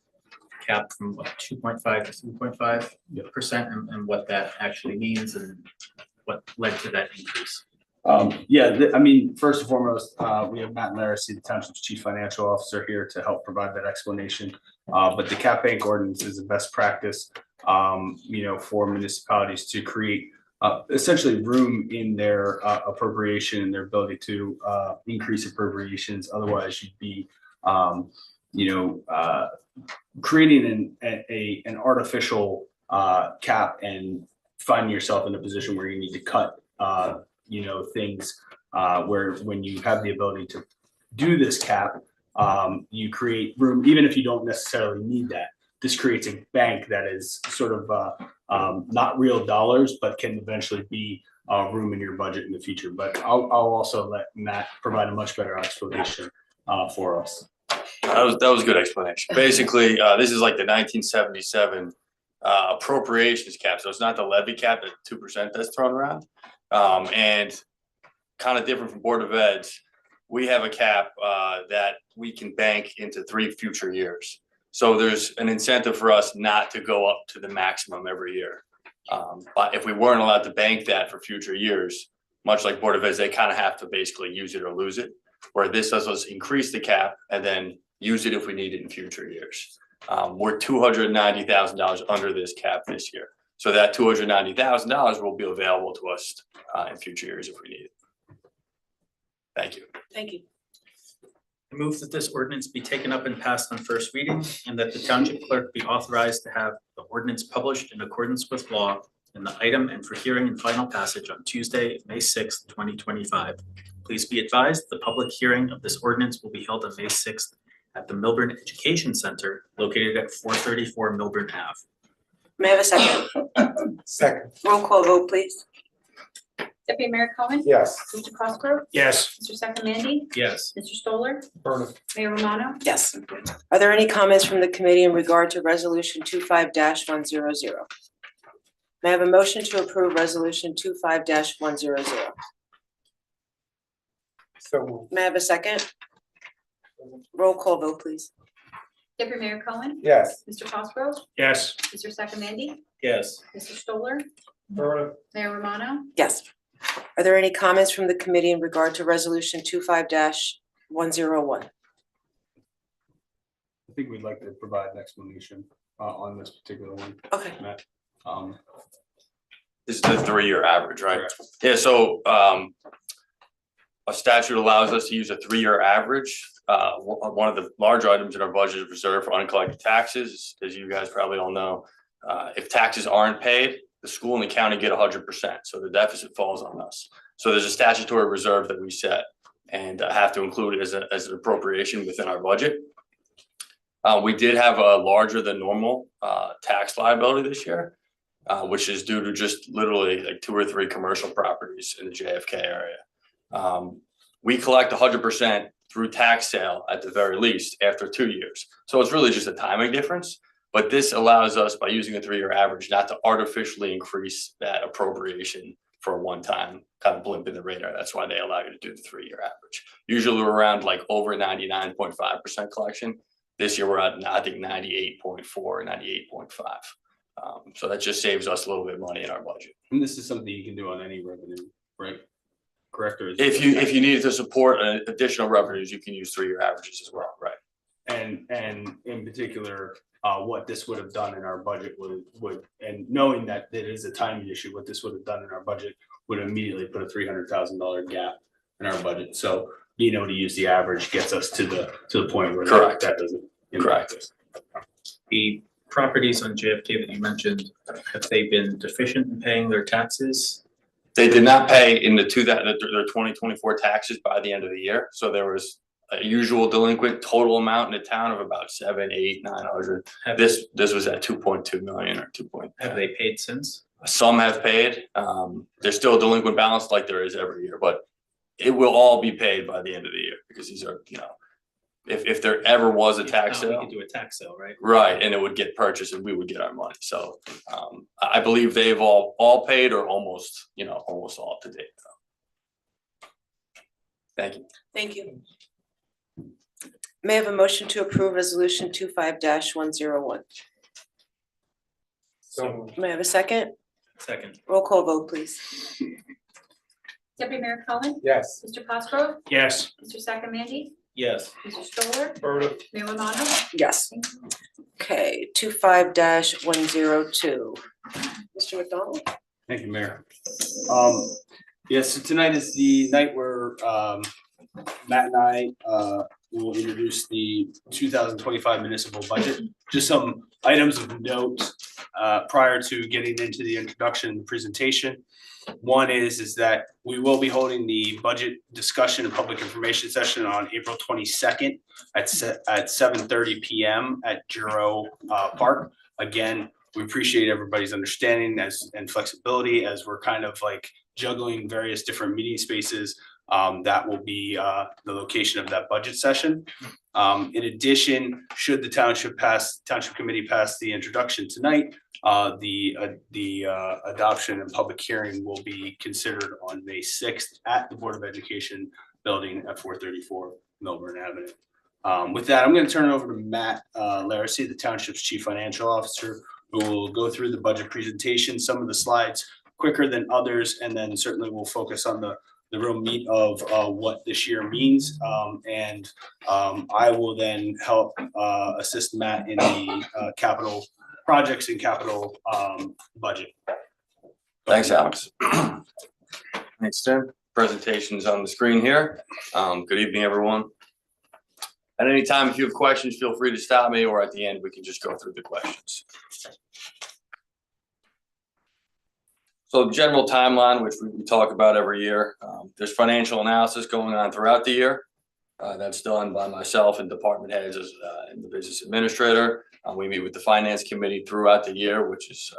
cap from 2.5 to 3.5% and what that actually means and what led to that increase. First and foremost, we have Matt Laracy, the Township's Chief Financial Officer, here to help provide that explanation. But the cap bank ordinance is a best practice, for municipalities to create essentially room in their appropriation and their ability to increase appropriations. Otherwise, you'd be, creating an artificial cap and finding yourself in a position where you need to cut things where when you have the ability to do this cap, you create room, even if you don't necessarily need that. This creates a bank that is sort of not real dollars, but can eventually be room in your budget in the future. But I'll also let Matt provide a much better explanation for us. That was a good explanation. Basically, this is like the 1977 appropriations cap. So it's not the levy cap at 2% that's thrown around. And kind of different from Board of Eds, we have a cap that we can bank into 3 future years. So there's an incentive for us not to go up to the maximum every year. But if we weren't allowed to bank that for future years, much like Board of Eds, they kind of have to basically use it or lose it. Where this does us increase the cap and then use it if we need it in future years. We're $290,000 under this cap this year. So that $290,000 will be available to us in future years if we need it. Thank you. Thank you. I move that this ordinance be taken up and passed on first reading and that the township clerk be authorized to have the ordinance published in accordance with law in the item and for hearing and final passage on Tuesday, May 6th, 2025. Please be advised, the public hearing of this ordinance will be held on May 6th at the Milburn Education Center located at 434 Milburn Ave. May I have a second? Second. Roll call vote, please. Deputy Mayor Cohen. Yes. Mr. Cosgrove, Yes. Mr. Sacamandi, Yes. Mr. Stoller, Affirmative. Mayor Romano. Yes. Are there any comments from the committee in regard to resolution 25-100? May I have a motion to approve resolution 25-100? So moved. May I have a second? Roll call vote, please. Deputy Mayor Cohen, Yes. Mr. Cosgrove, Yes. Mr. Sacamandi, Yes. Mr. Stoller, Affirmative. Mayor Romano. Yes. Are there any comments from the committee in regard to resolution 25-101? I think we'd like to provide an explanation on this particular one, Okay. Matt. This is the 3-year average, right? Yeah, so a statute allows us to use a 3-year average. One of the large items in our budget is reserved for uncollected taxes, as you guys probably all know. If taxes aren't paid, the school and the county get 100%, so the deficit falls on us. So there's a statutory reserve that we set and have to include it as an appropriation within our budget. We did have a larger than normal tax liability this year, which is due to just literally like 2 or 3 commercial properties in the JFK area. We collect 100% through tax sale at the very least after 2 years. So it's really just a timing difference. But this allows us, by using a 3-year average, not to artificially increase that appropriation for a one-time kind of blimp in the radar. That's why they allow you to do the 3-year average. Usually we're around like over 99.5% collection. This year we're at, I think, 98.4, 98.5. So that just saves us a little bit of money in our budget. And this is something you can do on any revenue, right? Correct? Or is If you needed to support additional revenues, you can use 3-year averages as well, right? and in particular, what this would have done in our budget would, and knowing that it is a timing issue, what this would have done in our budget would immediately put a $300,000 gap in our budget. So being able to use the average gets us to the point where that doesn't impact us. The properties on JFK that you mentioned, have they been deficient in paying their taxes? They did not pay in their 2024 taxes by the end of the year, so there was a usual delinquent total amount in the town of about 700, 800, 900. This was at 2.2 million or 2. Have they paid since? Some have paid. There's still a delinquent balance like there is every year, but it will all be paid by the end of the year because these are, if there ever was a tax We sale. could do a tax sale, right? Right, and it would get purchased and we would get our money. So I believe they've all paid or almost all to date. Thank you. Thank you. May I have a motion to approve resolution 25-101? So May I have a second? Second. Roll call vote, please. Deputy Mayor Cohen, yes. Mr. Cosgrove, Yes. Mr. Sakamandy, Yes. Mr. Stoller, Affirmative. Mayor Romano. Yes. Okay, 25-102. Mr. McDonald? Thank you, Mayor. Yes, so tonight is the night where Matt and I will introduce the 2025 municipal budget. Just some items of note prior to getting into the introduction and the presentation. One is that we will be holding the budget discussion and public information session on April 22nd at 7:30 p.m. at Juro Park. Again, we appreciate everybody's understanding and flexibility as we're kind of like juggling various different meeting spaces. That will be the location of that budget session. In addition, should the township committee pass the introduction tonight, the adoption and public hearing will be considered on May 6th at the Board of Education building at 434 Melbourne Avenue. With that, I'm going to turn it over to Matt Laracy, the township's chief financial officer, who will go through the budget presentation, some of the slides quicker than others, and then certainly we'll focus on the real meat of what this year means. I will then help assist Matt in the capital projects and capital budget. Thanks, Alex. Thanks, Tim. Presentation's on the screen here. Good evening, everyone. At any time, if you have questions, feel free to stop me, or at the end, we can just go through the questions. So the general timeline, which we talk about every year, there's financial analysis going on throughout the year. That's done by myself and department heads and the business administrator. We meet with the finance committee throughout the year, which is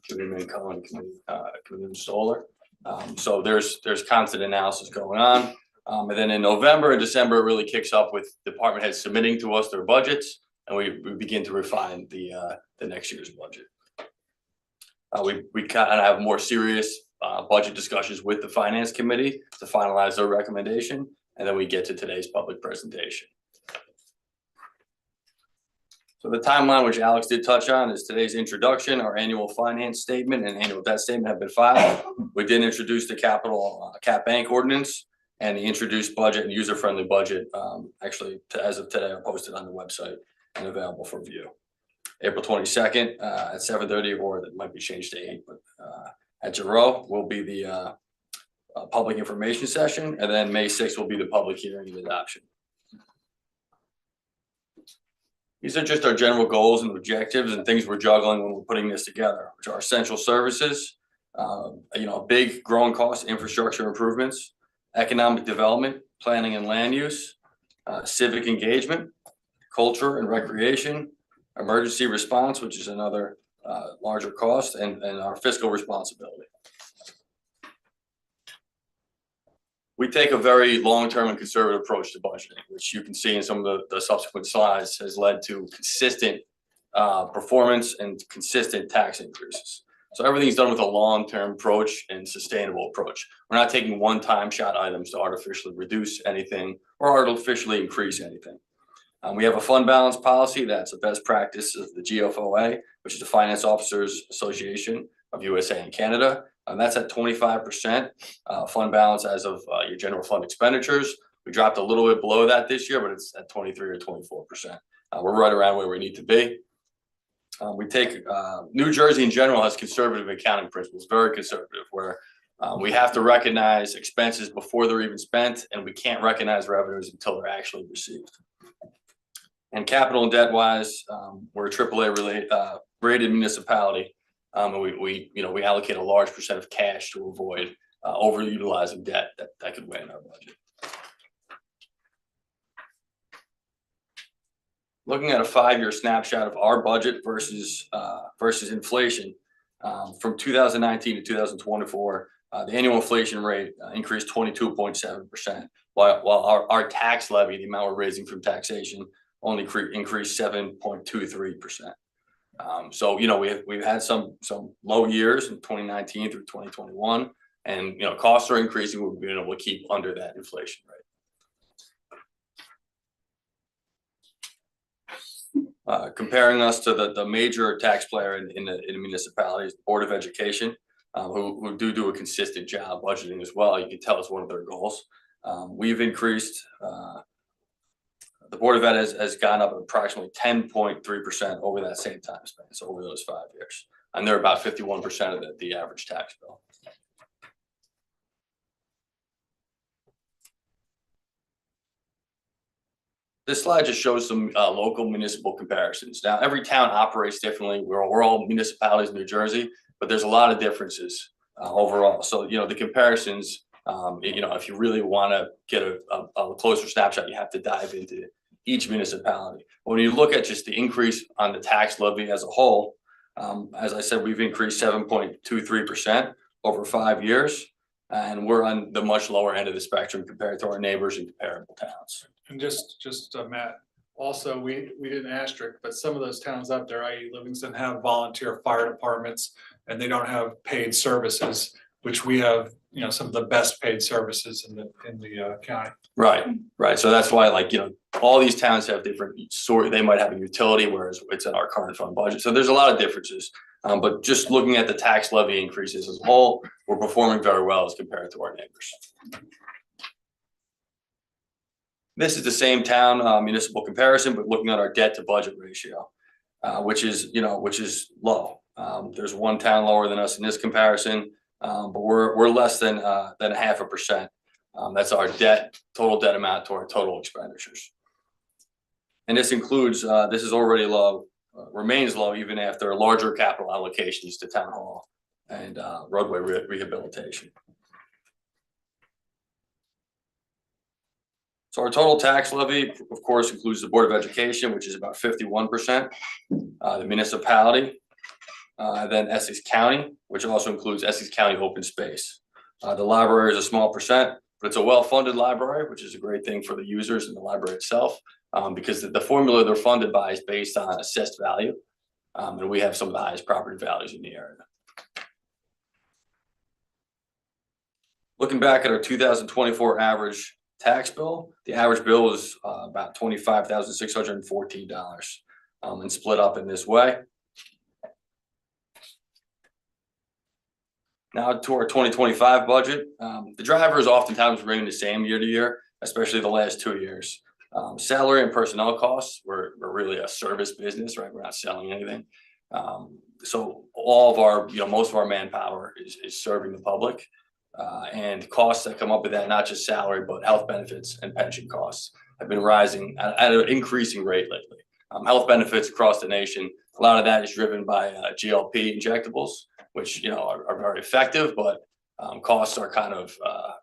Committeeman Cohen, Committeeman Stoller. So there's constant analysis going on. And then in November and December, it really kicks up with department heads submitting to us their budgets, and we begin to refine the next year's budget. We kind of have more serious budget discussions with the finance committee to finalize their recommendation, and then we get to today's public presentation. So the timeline, which Alex did touch on, is today's introduction. Our annual finance statement and annual debt statement have been filed. We did introduce the capital cap bank ordinance and the introduced budget and user-friendly budget. Actually, as of today, are posted on the website and available for view. April 22nd at 7:30, or that might be changed to 8, but at Juro will be the public information session, and then May 6th will be the public hearing and adoption. These are just our general goals and objectives and things we're juggling when we're putting this together, which are essential services, big growing cost infrastructure improvements, economic development, planning and land use, civic engagement, culture and recreation, emergency response, which is another larger cost, and our fiscal responsibility. We take a very long-term and conservative approach to budgeting, which you can see in some of the subsequent slides has led to consistent performance and consistent tax increases. So everything's done with a long-term approach and sustainable approach. We're not taking one-time shot items to artificially reduce anything or artificially increase anything. We have a fund balance policy that's a best practice of the GFOA, which is the Finance Officers Association of USA and Canada. And that's at 25% fund balance as of your general fund expenditures. We dropped a little bit below that this year, but it's at 23 or 24%. We're right around where we need to be. We take New Jersey in general has conservative accounting principles, very conservative, where we have to recognize expenses before they're even spent, and we can't recognize revenues until they're actually received. And capital and debt wise, we're a AAA rated municipality, and we allocate a large percent of cash to avoid overutilizing debt that could weigh in our budget. Looking at a 5-year snapshot of our budget versus inflation, from 2019 to 2024, the annual inflation rate increased 22.7%, while our tax levy, the amount we're raising from taxation, only increased 7.23%. So we've had some low years in 2019 through 2021, and costs are increasing. We've been able to keep under that inflation rate. Comparing us to the major tax player in the municipalities, the Board of Education, who do a consistent job budgeting as well. You can tell it's one of their goals. We've increased, the Board of Ed has gone up approximately 10.3% over that same time span, so over those 5 years. And they're about 51% of the average tax bill. This slide just shows some local municipal comparisons. Now, every town operates differently. We're all municipalities in New Jersey, but there's a lot of differences overall. So, the comparisons, if you really want to get a closer snapshot, you have to dive into each municipality. When you look at just the increase on the tax levy as a whole, as I said, we've increased 7.23% over 5 years, and we're on the much lower end of the spectrum compared to our neighbors in comparable towns. And just Matt, also, we didn't asterisk, but some of those towns out there, i.e. Livingston, have volunteer fire departments, and they don't have paid services, which we have, some of the best paid services in the county. Right. So that's why, all these towns have different they might have a utility, whereas it's in our current fund budget. So there's a lot of differences. But just looking at the tax levy increases as a whole, we're performing very well as compared to our neighbors. This is the same town municipal comparison, but looking at our debt to budget ratio, which is low. There's one town lower than us in this comparison, but we're less than 0.5%. That's our total debt amount to our total expenditures. And this includes, this is already low, remains low even after larger capital allocations to town hall and roadway rehabilitation. So our total tax levy, of course, includes the Board of Education, which is about 51%, the municipality, then Essex County, which also includes Essex County open space. The library is a small percent, but it's a well-funded library, which is a great thing for the users and the library itself, because the formula they're funded by is based on assessed value, and we have some of the highest property values in the area. Looking back at our 2024 average tax bill, the average bill was about $25,614, and split up in this way. Now to our 2025 budget, the drivers oftentimes remain the same year to year, especially the last 2 years. Salary and personnel costs, we're really a service business, right? We're not selling anything. So all of our, most of our manpower is serving the public. And costs that come up with that, not just salary, but health benefits and pension costs have been rising at an increasing rate lately. Health benefits across the nation, a lot of that is driven by GLP injectables, which are very effective, but costs are kind of out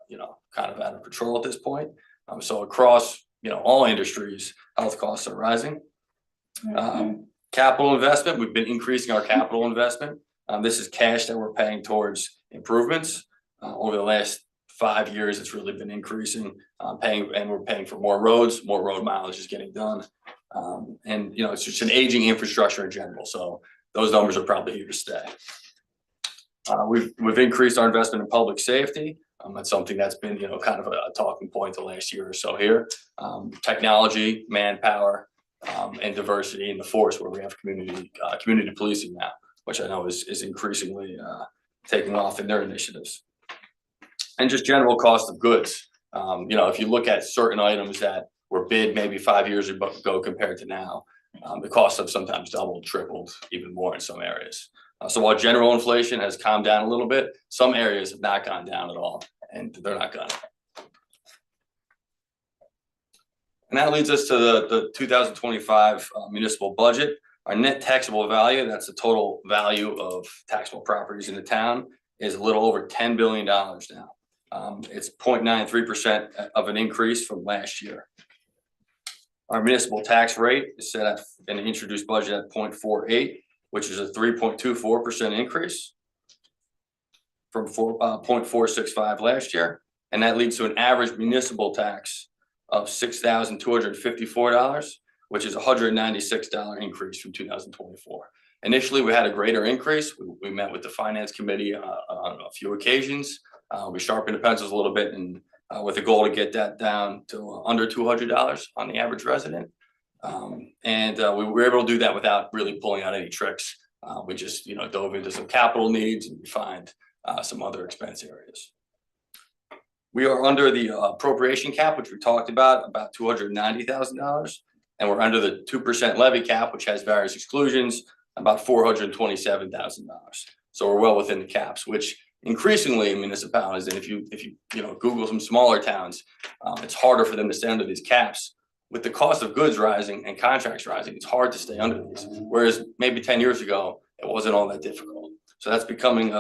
of control at this point. So across all industries, health costs are rising. Capital investment, we've been increasing our capital investment. This is cash that we're paying towards improvements. Over the last 5 years, it's really been increasing, and we're paying for more roads, more road mileage is getting done. And it's just an aging infrastructure in general. So those numbers are probably here to stay. We've increased our investment in public safety. That's something that's been, kind of a talking point the last year or so here. Technology, manpower, and diversity in the force, where we have community policing now, which I know is increasingly taking off in their initiatives. And just general cost of goods. If you look at certain items that were bid maybe 5 years ago compared to now, the costs have sometimes doubled, tripled, even more in some areas. So while general inflation has calmed down a little bit, some areas have not gone down at all, and they're not gonna. And that leads us to the 2025 municipal budget. Our net taxable value, that's the total value of taxable properties in the town, is a little over $10 billion now. It's 0.93% of an increase from last year. Our municipal tax rate is set at an introduced budget at 0.48, which is a 3.24% increase from 0.465 last year. And that leads to an average municipal tax of $6,254, which is a $196 increase from 2024. Initially, we had a greater increase. We met with the finance committee on a few occasions. We sharpened the pencils a little bit and with a goal to get that down to under $200 on the average resident. We were able to do that without really pulling out any tricks. We just, dove into some capital needs and refined some other expense areas. We are under the appropriation cap, which we talked about $290,000. And we're under the 2% levy cap, which has various exclusions, about $427,000. So we're well within the caps, which increasingly in municipalities, and if you Google some smaller towns, it's harder for them to stay under these caps. With the cost of goods rising and contracts rising, it's hard to stay under these. Whereas maybe 10 years ago, it wasn't all that difficult. So that's becoming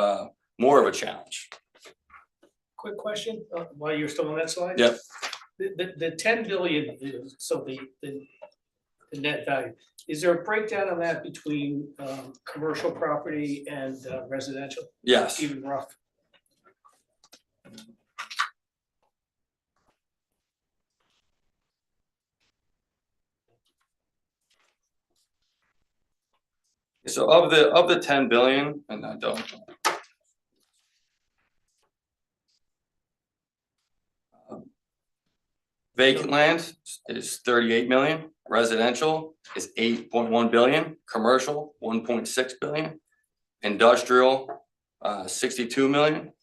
more of a challenge. Quick question, while you're still on that slide? Yep. The 10 billion, so the net value, is there a breakdown on that between commercial property and residential? Yes. Even rough? So of the 10 billion, and I don't. Vacant land is 38 million, residential is 8.1 billion, commercial 1.6 billion, industrial 62 million,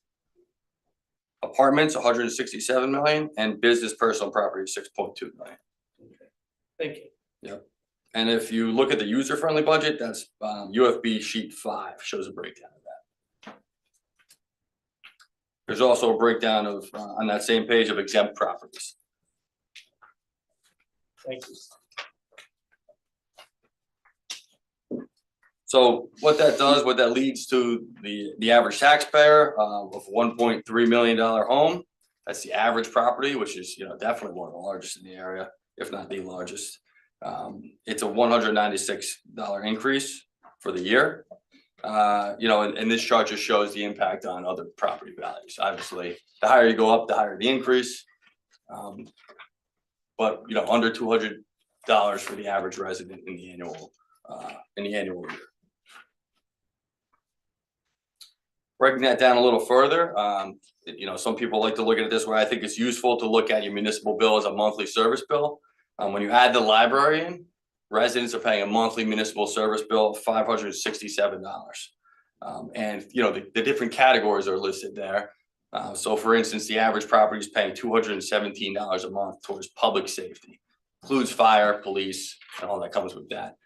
apartments 167 million, and business personal property 6.2 million. Thank you. Yep. And if you look at the user-friendly budget, that's UFB sheet 5 shows a breakdown of that. There's also a breakdown of on that same page of exempt properties. Thank you. So what that does, what that leads to the average taxpayer of $1.3 million home. That's the average property, which is definitely one of the largest in the area, if not the largest. It's a $196 increase for the year. And this chart just shows the impact on other property values. Obviously, the higher you go up, the higher the increase. But under $200 for the average resident in the annual year. Breaking that down a little further, some people like to look at it this way. I think it's useful to look at your municipal bill as a monthly service bill. When you add the library in, residents are paying a monthly municipal service bill of $567. And the different categories are listed there. So for instance, the average property is paying $217 a month towards public safety, includes fire, police, and all that comes with that.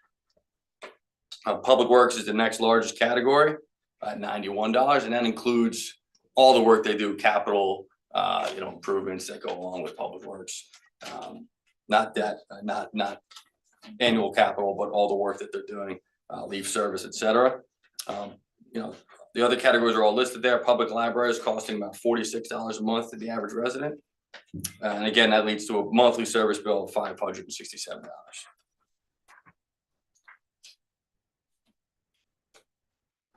Public works is the next largest category at $91, and that includes all the work they do, capital, improvements that go along with public works. Not annual capital, but all the work that they're doing, leaf service, et cetera. The other categories are all listed there. Public libraries costing about $46 a month to the average resident. And again, that leads to a monthly service bill of $567.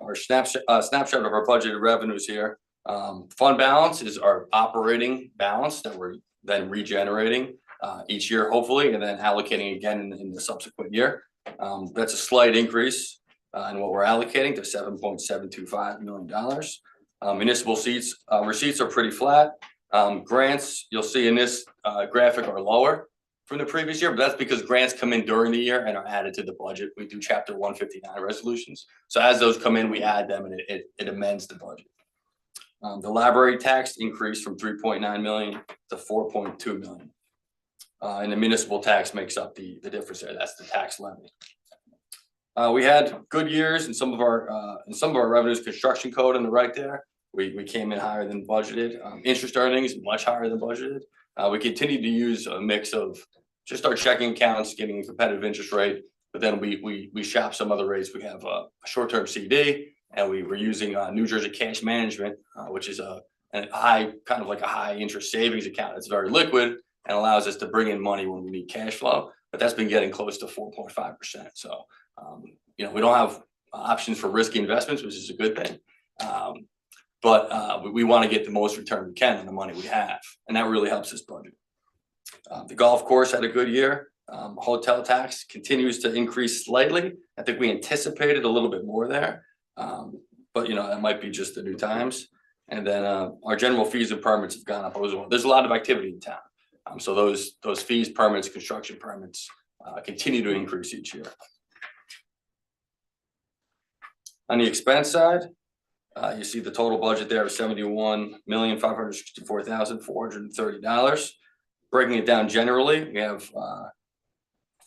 Our snapshot of our budgeted revenues here. Fund balance is our operating balance that we're then regenerating each year, hopefully, and then allocating again in the subsequent year. That's a slight increase in what we're allocating to $7.725 million. Municipal receipts are pretty flat. Grants, you'll see in this graphic, are lower from the previous year, but that's because grants come in during the year and are added to the budget. We do Chapter 159 resolutions. So as those come in, we add them and it amends the budget. The library tax increased from 3.9 million to 4.2 million. And the municipal tax makes up the difference there. That's the tax levy. We had good years in some of our revenues. Construction code on the right there. We came in higher than budgeted. Interest earnings much higher than budgeted. We continue to use a mix of just our checking accounts, getting a competitive interest rate, but then we shop some other rates. We have a short-term CD, and we were using New Jersey Cash Management, which is a high interest savings account. It's very liquid and allows us to bring in money when we need cash flow. But that's been getting close to 4.5%. So we don't have options for risky investments, which is a good thing. But we want to get the most return we can on the money we have, and that really helps this budget. The golf course had a good year. Hotel tax continues to increase slightly. I think we anticipated a little bit more there, but that might be just the new times. And then our general fees and permits have gone up as well. There's a lot of activity in town, so those fees, permits, construction permits continue to increase each year. On the expense side, you see the total budget there of $71,564,430. Breaking it down generally, we have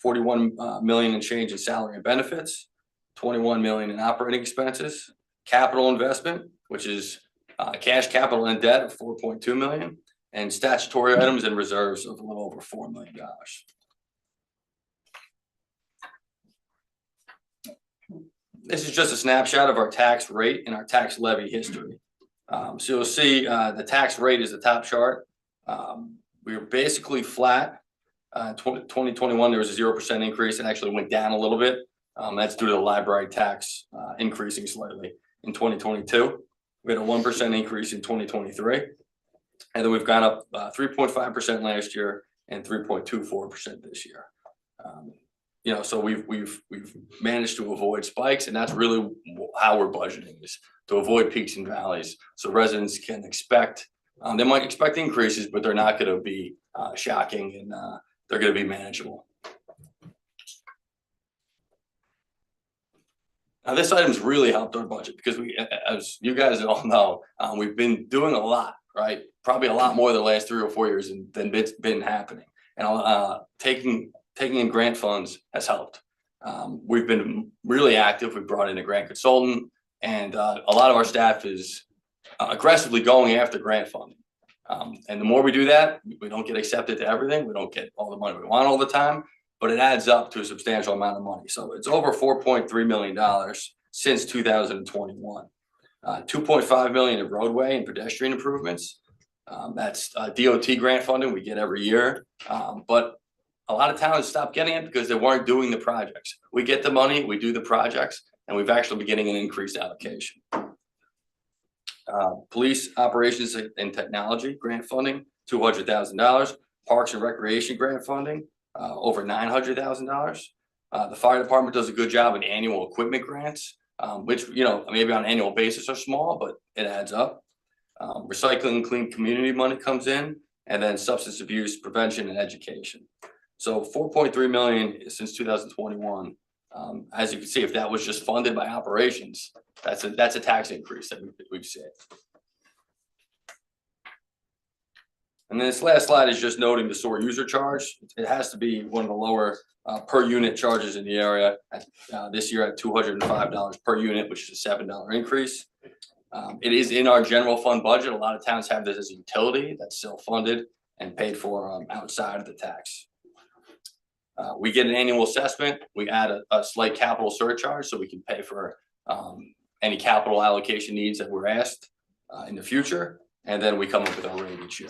41 million in change in salary and benefits, 21 million in operating expenses, capital investment, which is cash capital and debt of 4.2 million, and statutory items and reserves of a little over $4 million. This is just a snapshot of our tax rate and our tax levy history. So you'll see the tax rate is the top chart. We were basically flat. 2021, there was a 0% increase. It actually went down a little bit. That's due to the library tax increasing slightly. In 2022, we had a 1% increase in 2023. And then we've gone up 3.5% last year and 3.24% this year. So we've managed to avoid spikes, and that's really how we're budgeting, is to avoid peaks and valleys. So residents can expect, they might expect increases, but they're not going to be shocking, and they're going to be manageable. Now, this item's really helped our budget because as you guys all know, we've been doing a lot, right? Probably a lot more the last 3 or 4 years than it's been happening. And taking in grant funds has helped. We've been really active. We brought in a grant consultant, and a lot of our staff is aggressively going after grant funding. And the more we do that, we don't get accepted to everything. We don't get all the money we want all the time, but it adds up to a substantial amount of money. So it's over $4.3 million since 2021. 2.5 million of roadway and pedestrian improvements. That's DOT grant funding we get every year. But a lot of towns stopped getting it because they weren't doing the projects. We get the money, we do the projects, and we've actually been getting an increased allocation. Police operations and technology grant funding, $200,000. Parks and recreation grant funding, over $900,000. The fire department does a good job in annual equipment grants, which maybe on an annual basis are small, but it adds up. Recycling and clean community money comes in, and then substance abuse prevention and education. So 4.3 million since 2021. As you can see, if that was just funded by operations, that's a tax increase that we've seen. And then this last slide is just noting the sewer user charge. It has to be one of the lower per unit charges in the area. This year at $205 per unit, which is a $7 increase. It is in our general fund budget. A lot of towns have this as a utility that's self-funded and paid for outside of the tax. We get an annual assessment. We add a slight capital surcharge so we can pay for any capital allocation needs that we're asked in the future. And then we come up with our rate each year.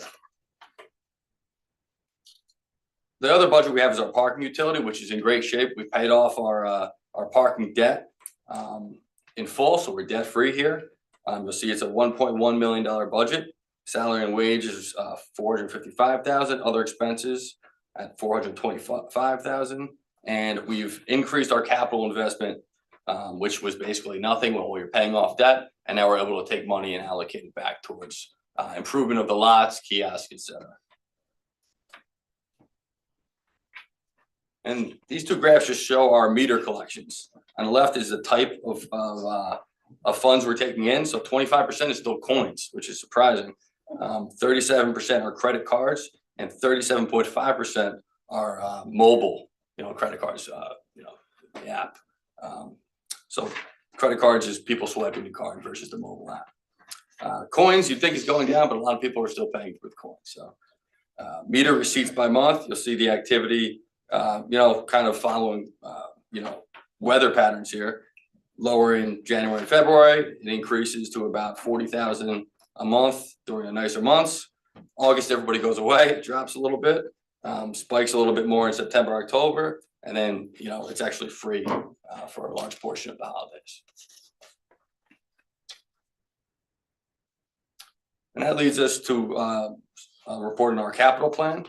The other budget we have is our parking utility, which is in great shape. We paid off our parking debt in full, so we're debt free here. You'll see it's a $1.1 million budget. Salary and wages, $455,000. Other expenses at $425,000. And we've increased our capital investment, which was basically nothing when we were paying off debt. And now we're able to take money and allocate it back towards improvement of the lots, kiosks, etc. And these two graphs just show our meter collections. On the left is the type of of funds we're taking in, so 25% is still coins, which is surprising. 37% are credit cards, and 37.5% are mobile, credit cards, the app. So credit cards is people swiping the card versus the mobile app. Coins, you'd think is going down, but a lot of people are still paying with coins. So meter receipts by month, you'll see the activity, kind of following, weather patterns here. Lower in January and February, it increases to about 40,000 a month during the nicer months. August, everybody goes away, it drops a little bit, spikes a little bit more in September, October, and then, it's actually free for a large portion of the holidays. And that leads us to reporting our capital plan.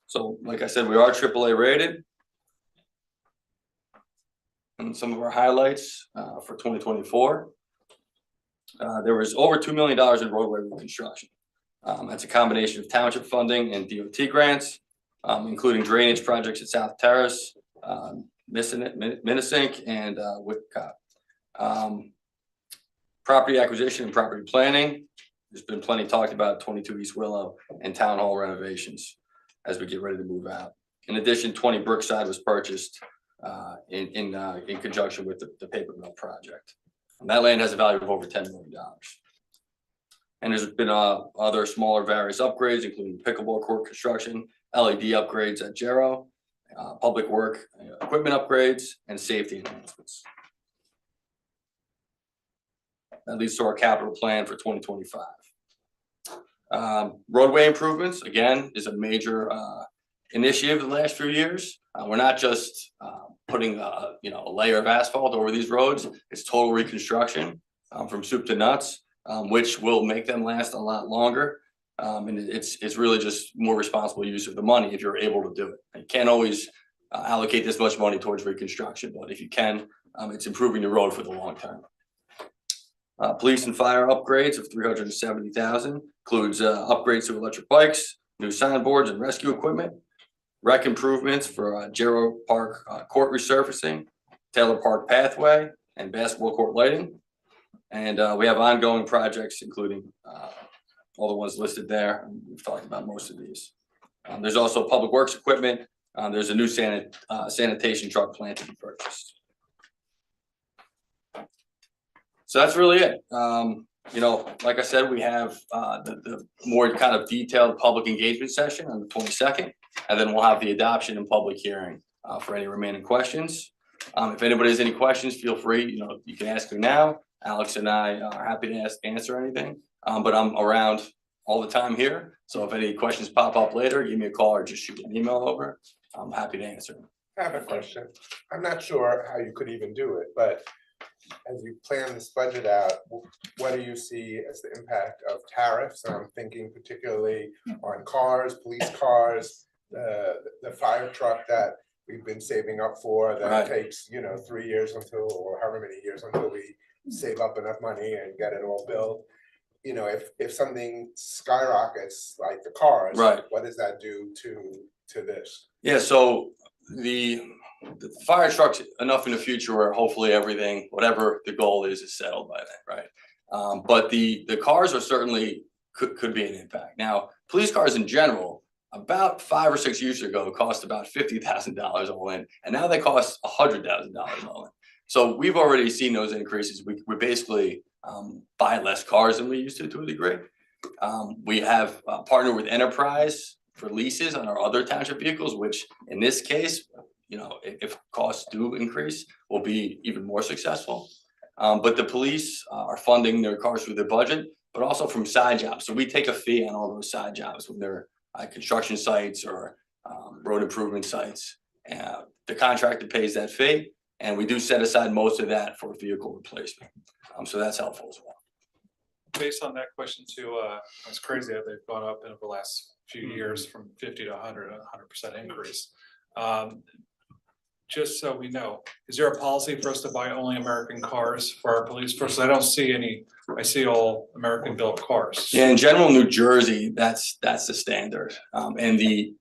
So like I said, we are AAA rated. And some of our highlights for 2024. There was over $2 million in roadway reconstruction. That's a combination of township funding and DOT grants, including drainage projects at South Terrace, Minnesink, and Whitcott. Property acquisition and property planning. There's been plenty talked about 22 East Willow and Town Hall renovations as we get ready to move out. In addition, 20 Brookside was purchased in conjunction with the paper mill project. And that land has a value of over $10 million. And there's been other smaller various upgrades, including pickleball court construction, LED upgrades at Jarrow, public work equipment upgrades, and safety enhancements. That leads to our capital plan for 2025. Roadway improvements, again, is a major initiative in the last few years. We're not just putting a layer of asphalt over these roads. It's total reconstruction from soup to nuts, which will make them last a lot longer. And it's really just more responsible use of the money if you're able to do it. You can't always allocate this much money towards reconstruction, but if you can, it's improving the road for the long term. Police and fire upgrades of $370,000 includes upgrades to electric bikes, new signboards and rescue equipment, rec improvements for Jarrow Park court resurfacing, Taylor Park pathway, and basketball court lighting. And we have ongoing projects, including all the ones listed there. We've talked about most of these. There's also public works equipment. There's a new sanitation truck plan to be purchased. So that's really it. Like I said, we have the more kind of detailed public engagement session on the 22nd, and then we'll have the adoption and public hearing for any remaining questions. If anybody has any questions, feel free, you can ask me now. Alex and I are happy to answer anything, but I'm around all the time here. So if any questions pop up later, give me a call or just shoot an email over. I'm happy to answer them. I have a question. I'm not sure how you could even do it, but as you plan this budget out, what do you see as the impact of tariffs? I'm thinking particularly on cars, police cars, the fire truck that we've been saving up for that takes, 3 years or however many years until we save up enough money and get it all built. If something skyrockets like the cars, what does that do to this? Yeah, so the fire truck's enough in the future where hopefully everything, whatever the goal is settled by then, right? But the cars are certainly could be an impact. Now, police cars in general, about 5 or 6 years ago, cost about $50,000 all in, and now they cost $100,000 all in. So we've already seen those increases. We basically buy less cars than we used to a degree. We have partnered with Enterprise for leases on our other township vehicles, which in this case, if costs do increase, will be even more successful. But the police are funding their cars through their budget, but also from side jobs. So we take a fee on all those side jobs when they're construction sites or road improvement sites. The contractor pays that fee, and we do set aside most of that for vehicle replacement. So that's helpful as well. Based on that question too, it's crazy how they've gone up in the last few years from 50 to 100, 100% increase. Just so we know, is there a policy for us to buy only American cars for our police force? I don't see any. I see all American built cars. Yeah, in general, New Jersey, that's the standard. And the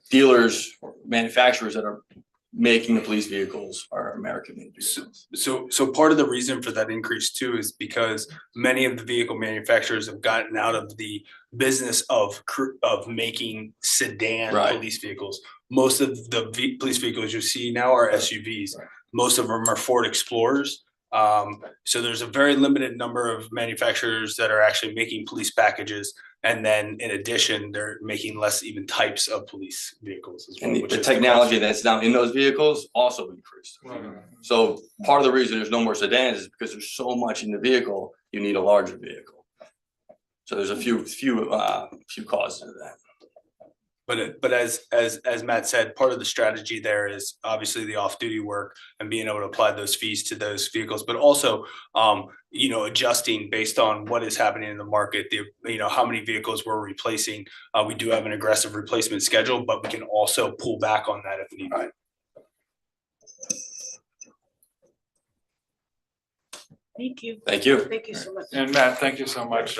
dealers, or manufacturers that are making the police vehicles are American made vehicles. So part of the reason for that increase too is because many of the vehicle manufacturers have gotten out of the business of making sedan Right. police vehicles. Most of the police vehicles you see now are SUVs. Most of them are Ford Explorers. So there's a very limited number of manufacturers that are actually making police packages. And then in addition, they're making less even types of police vehicles as well. And which the is technology that's now in those vehicles also increased. So part of the reason there's no more sedans is because there's so much in the vehicle, you need a larger vehicle. So there's a few causes of that. But as Matt said, part of the strategy there is obviously the off-duty work and being able to apply those fees to those vehicles, but also adjusting based on what is happening in the market, how many vehicles we're replacing. We do have an aggressive replacement schedule, but we can also pull back on that if needed. Right. Thank you. Thank you. Thank you so much. And Matt, thank you so much.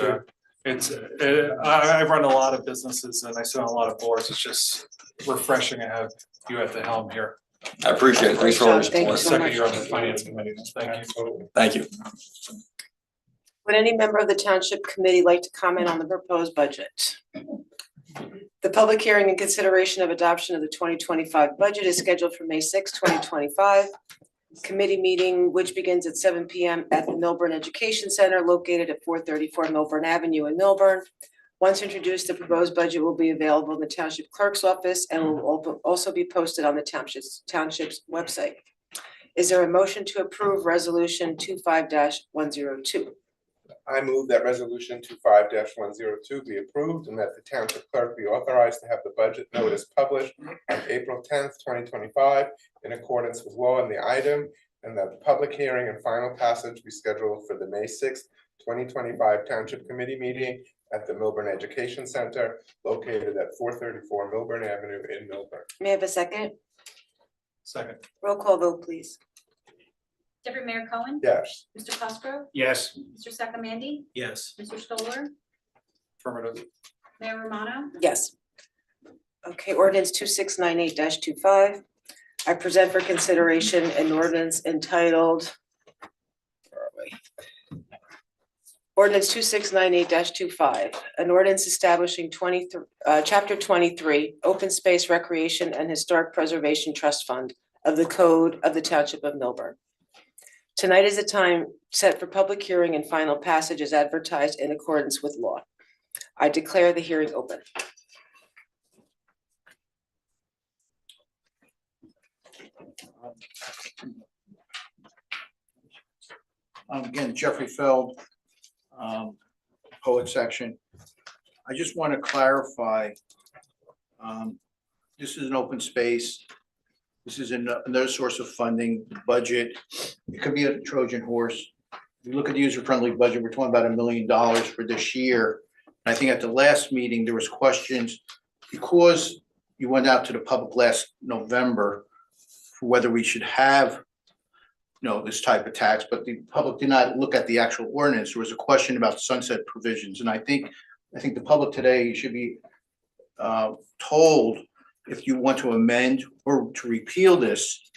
I run a lot of businesses and I sit on a lot of boards. It's just refreshing to have you at the helm here. I appreciate it. Thanks for all your Thank you support. so Second year on the finance committee. Thank you. Thank you. Would any member of the Township Committee like to comment on the proposed budget? The public hearing and consideration of adoption of the 2025 budget is scheduled for May 6, 2025. Committee meeting, which begins at 7 p.m. at the Milburn Education Center located at 434 Milburn Avenue in Milburn. Once introduced, the proposed budget will be available in the Township Clerk's office and will also be posted on the Township's website. Is there a motion to approve Resolution 25-102? I move that resolution 25-102 be approved and that the township clerk be authorized to have the budget notice published on April 10th, 2025 in accordance with law in the item, and that the public hearing and final passage be scheduled for the May 6th, 2025 Township Committee meeting at the Milburn Education Center located at 434 Milburn Avenue in Milburn. May I have a second? Second. Roll call vote, please. Deputy Mayor Cohen? Yes. Mr. Cosgrove? Yes. Mr. Sakamandy? Yes. Mr. Stoller? Affirmative. Mayor Romano? Yes. Okay, ordinance 2698-25. I present for consideration an ordinance entitled, where are we? Ordinance 2698-25, an ordinance establishing Chapter 23, Open Space Recreation and Historic Preservation Trust Fund of the Code of the Township of Milburn. Tonight is the time set for public hearing and final passage as advertised in accordance with law. I declare the hearing open. Again, Jeffrey Feld, poet section. I just want to clarify. This is an open space. This is another source of funding, the budget. It could be a Trojan horse. If you look at the user-friendly budget, we're talking about $1 million for this year. I think at the last meeting, there was questions because you went out to the public last November for whether we should have this type of tax, but the public did not look at the actual ordinance. There was a question about sunset provisions. And I think the public today should be told if you want to amend or to repeal this,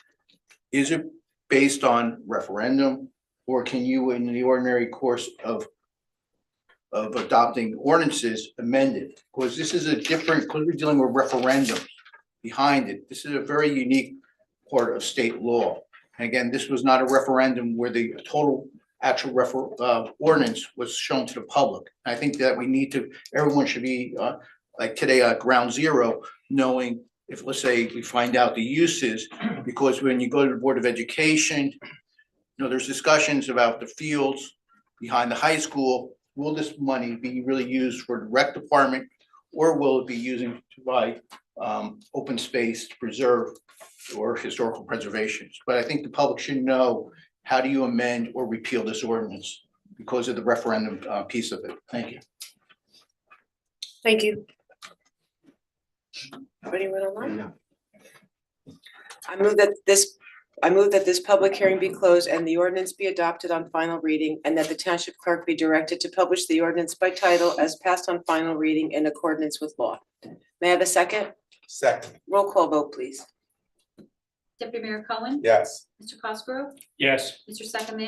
is it based on referendum, or can you, in the ordinary course of adopting ordinances, amend it? Because this is a different, because we're dealing with referendums behind it. This is a very unique part of state law. And again, this was not a referendum where the total actual ordinance was shown to the public. I think that we need to, everyone should be like today at ground zero, knowing if, let's say, we find out the uses, because when you go to the Board of Education, there's discussions about the fields behind the high school. Will this money be really used for the rec department, or will it be using to buy open space to preserve or historical preservations? But I think the public should know, how do you amend or repeal this ordinance because of the referendum piece of it? Thank you. Thank you. Anyone online? I move that this public hearing be closed and the ordinance be adopted on final reading, and that the township clerk be directed to publish the ordinance by title as passed on final reading in accordance with law. May I have a second? Second. Roll call vote, please. Deputy Mayor Cohen. Yes. Mr. Cosgrove, Yes. Mr. Second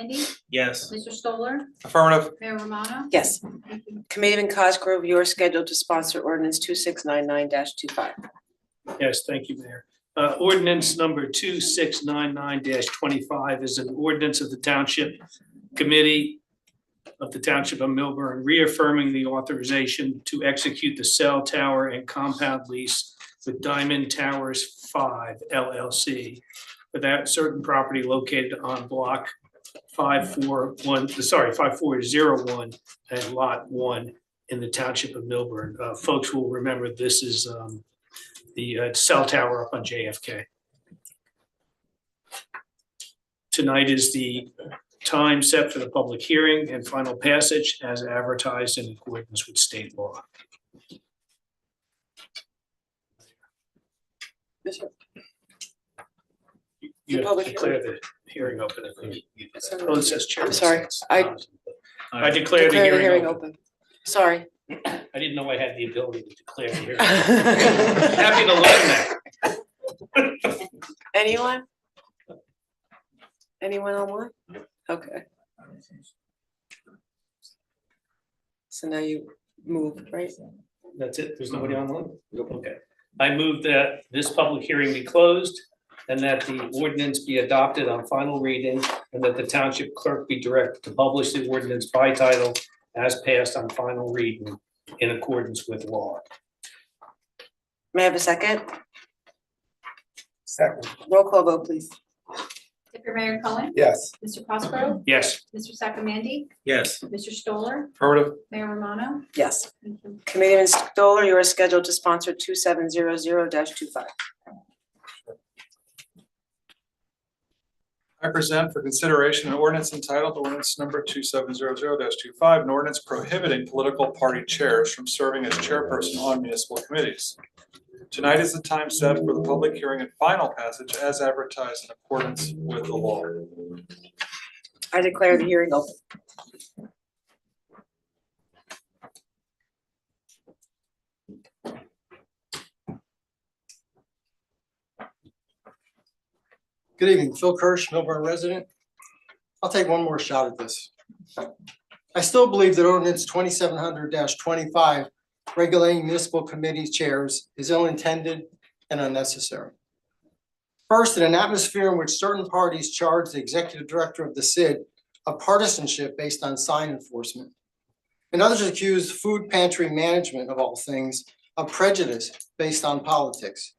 Yes. Mr. Stoller, Affirmative. Mayor Romano. Yes. Thank you. Committeeman Cosgrove, you are scheduled to sponsor ordinance 2699-25. Yes, thank you, Mayor. Ordinance number 2699-25 is an ordinance of the Township Committee of the Township of Milburn, reaffirming the authorization to execute the cell tower and compound lease with Diamond Towers 5 LLC for that certain property located on block 5401 and lot 1 in the Township of Milburn. Folks will remember this is the cell tower up on JFK. Tonight is the time set for the public hearing and final passage as advertised in accordance with state law. You have to declare the hearing open. I think. Oh, it says chair. I'm sorry, I declare the hearing open. Sorry. I didn't know I had the ability to declare the hearing. Happy to learn that. Anyone? Anyone online? Okay. So now you move, right? That's it? There's nobody online? Okay. I move that this public hearing be closed and that the ordinance be adopted on final reading and that the township clerk be directed to publish the ordinance by title as passed on final reading in accordance with law. May I have a second? Second. Roll call vote, please. Deputy Mayor Cohen. Yes. Mr. Cosgrove, Yes. Mr. Second Yes. Mr. Stoller, Affirmative. Mayor Romano. Yes. Thank you. Committeeman Stoller, you are scheduled to sponsor 2700-25. I present for consideration an ordinance entitled ordinance number 2700-25, an ordinance prohibiting political party chairs from serving as chairperson on municipal committees. Tonight is the time set for the public hearing and final passage as advertised in accordance with the law. I declare the hearing open. Good evening, Phil Kirsch, Milburn resident. I'll take one more shot at this. I still believe that ordinance 2700-25 regulating municipal committee chairs is ill-intended and unnecessary. First, in an atmosphere in which certain parties charge the executive director of the CID of partisanship based on sign enforcement, and others accuse food pantry management, of all things, of prejudice based on politics,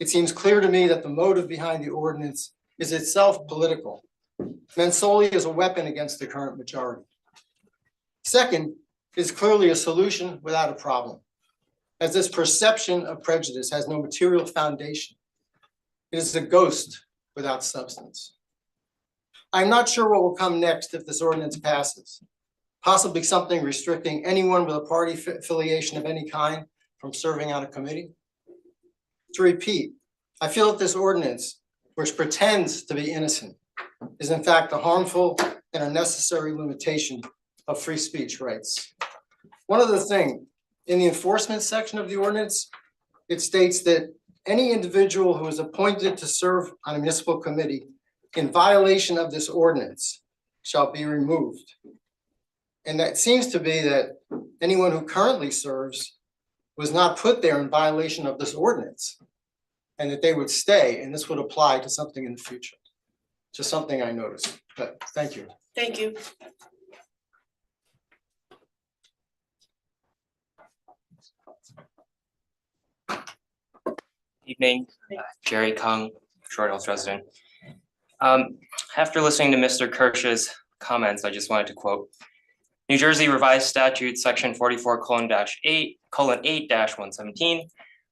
it seems clear to me that the motive behind the ordinance is itself political, meant solely as a weapon against the current majority. Second, it is clearly a solution without a problem, as this perception of prejudice has no material foundation. It is a ghost without substance. I'm not sure what will come next if this ordinance passes, possibly something restricting anyone with a party affiliation of any kind from serving on a committee. To repeat, I feel that this ordinance, which pretends to be innocent, is in fact a harmful and unnecessary limitation of free speech rights. One other thing, in the enforcement section of the ordinance, it states that any individual who is appointed to serve on a municipal committee in violation of this ordinance shall be removed. And that seems to be that anyone who currently serves was not put there in violation of this ordinance, and that they would stay, and this would apply to something in the future. Just something I noticed, but thank you. Thank you. Evening, Jerry Kung, Short Hills resident. After listening to Mr. Kirsch's comments, I just wanted to quote, New Jersey Revised Statute, Section 44:8-117,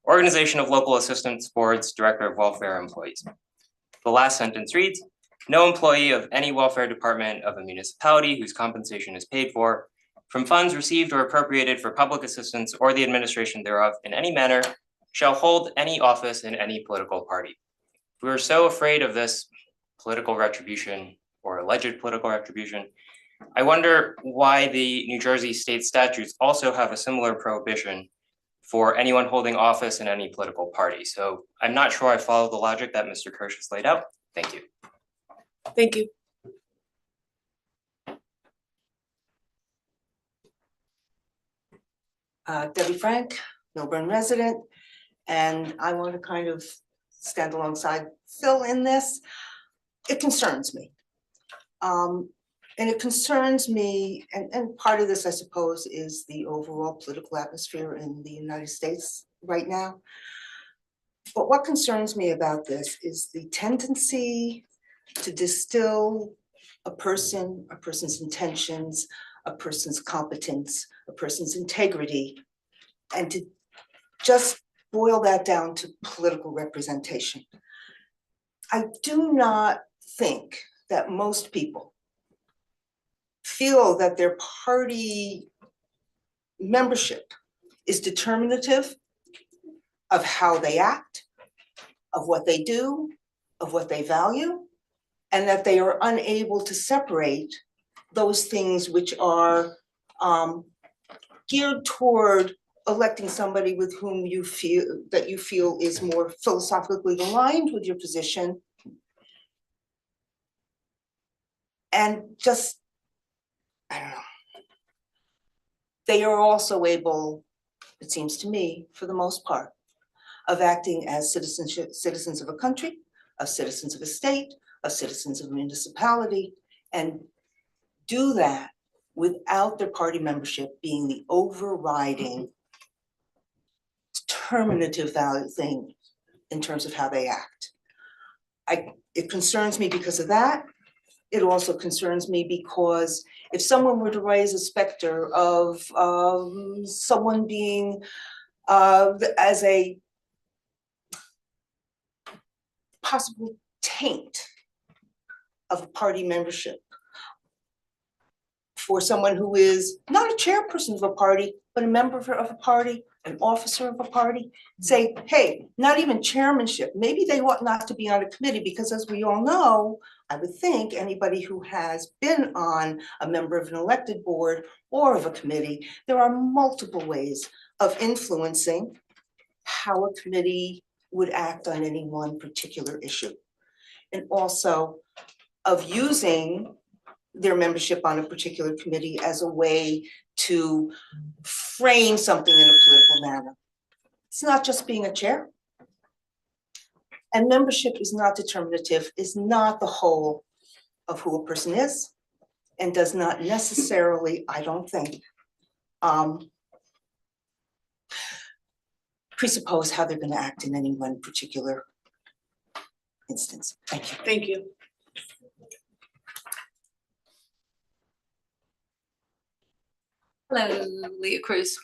Organization of Local Assistance Boards, Director of Welfare Employees. The last sentence reads, no employee of any welfare department of a municipality whose compensation is paid for from funds received or appropriated for public assistance or the administration thereof in any manner shall hold any office in any political party. We are so afraid of this political retribution or alleged political retribution. I wonder why the New Jersey state statutes also have a similar prohibition for anyone holding office in any political party. So I'm not sure I follow the logic that Mr. Kirsch has laid out. Thank you. Thank you. Debbie Frank, Milburn resident, and I want to kind of stand alongside Phil in this. It concerns me. And it concerns me, and part of this, I suppose, is the overall political atmosphere in the United States right now. But what concerns me about this is the tendency to distill a person's intentions, a person's competence, a person's integrity, and to just boil that down to political representation. I do not think that most people feel that their party membership is determinative of how they act, of what they do, of what they value, and that they are unable to separate those things which are geared toward electing somebody with whom you feel is more philosophically aligned with your position. And just, I don't know. They are also able, it seems to me, for the most part, of acting as citizens of a country, of citizens of a state, of citizens of a municipality, and do that without their party membership being the overriding determinative value thing in terms of how they act. It concerns me because of that. It also concerns me because if someone were to raise a specter of someone being as a possible taint of a party membership for someone who is not a chairperson of a party, but a member of a party, an officer of a party, say, hey, not even chairmanship, maybe they ought not to be on a committee, because as we all know, I would think anybody who has been on a member of an elected board or of a committee, there are multiple ways of influencing how a committee would act on any one particular issue. And also of using their membership on a particular committee as a way to frame something in a political manner. It's not just being a chair. And membership is not determinative, is not the whole of who a person is, and does not necessarily, I don't think, presuppose how they're going to act in any one particular instance. Thank you. Thank you. Hello, Leah Cruz,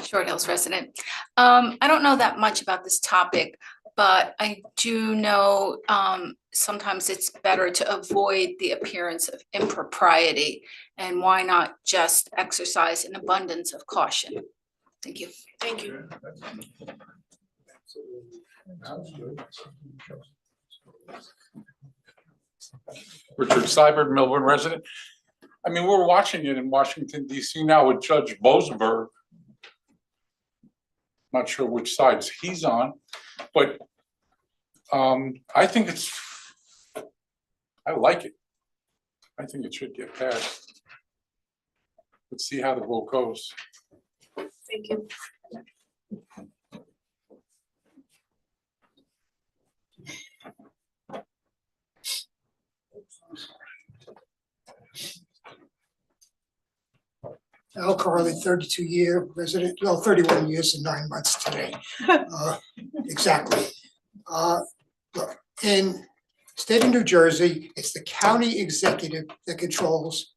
Short Hills resident. I don't know that much about this topic, but I do know sometimes it's better to avoid the appearance of impropriety, and why not just exercise an abundance of caution? Thank you. Thank you. Richard Seibert, Milburn resident. I mean, we're watching it in Washington DC now with Judge Bosenberg. Not sure which sides he's on, but I think I like it. I think it should get passed. Let's see how the vote goes. Thank you. Al Carley, 32-year resident, well, 31 years and 9 months today. Exactly. Look, in state of New Jersey, it's the county executive that controls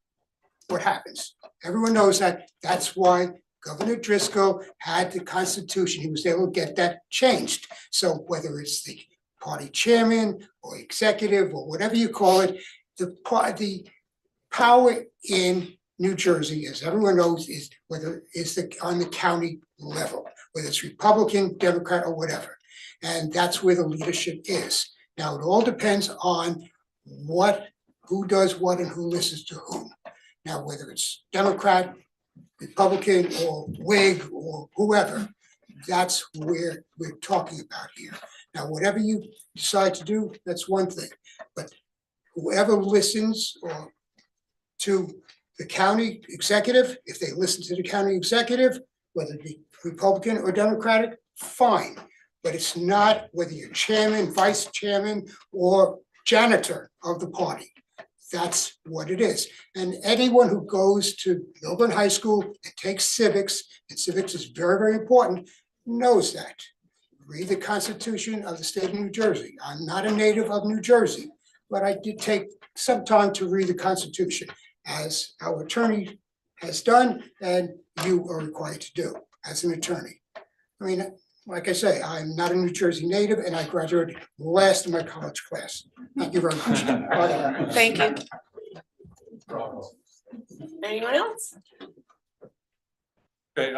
what happens. Everyone knows that. That's why Governor Driscoll had the Constitution. He was able to get that changed. So whether it's the party chairman or executive or whatever you call it, the power in New Jersey, as everyone knows, is whether it's on the county level, whether it's Republican, Democrat, or whatever. And that's where the leadership is. Now, it all depends on who does what and who listens to whom. Now, whether it's Democrat, Republican, or Whig, or whoever, That's where we're talking about here. Now, whatever you decide to do, that's one thing, but whoever listens or to the county executive, if they listen to the county executive, whether it be Republican or Democratic, fine. But it's not whether you're chairman, vice chairman, or janitor of the party. That's what it is. And anyone who goes to Milburn High School and takes civics, and civics is very, very important, knows that. Read the Constitution of the state of New Jersey. I'm not a native of New Jersey, but I did take some time to read the Constitution, as our attorney has done, and you are required to do as an attorney. I mean, like I say, I'm not a New Jersey native, and I graduated last in my college class. Thank you very much. Thank you. Anyone else? Okay,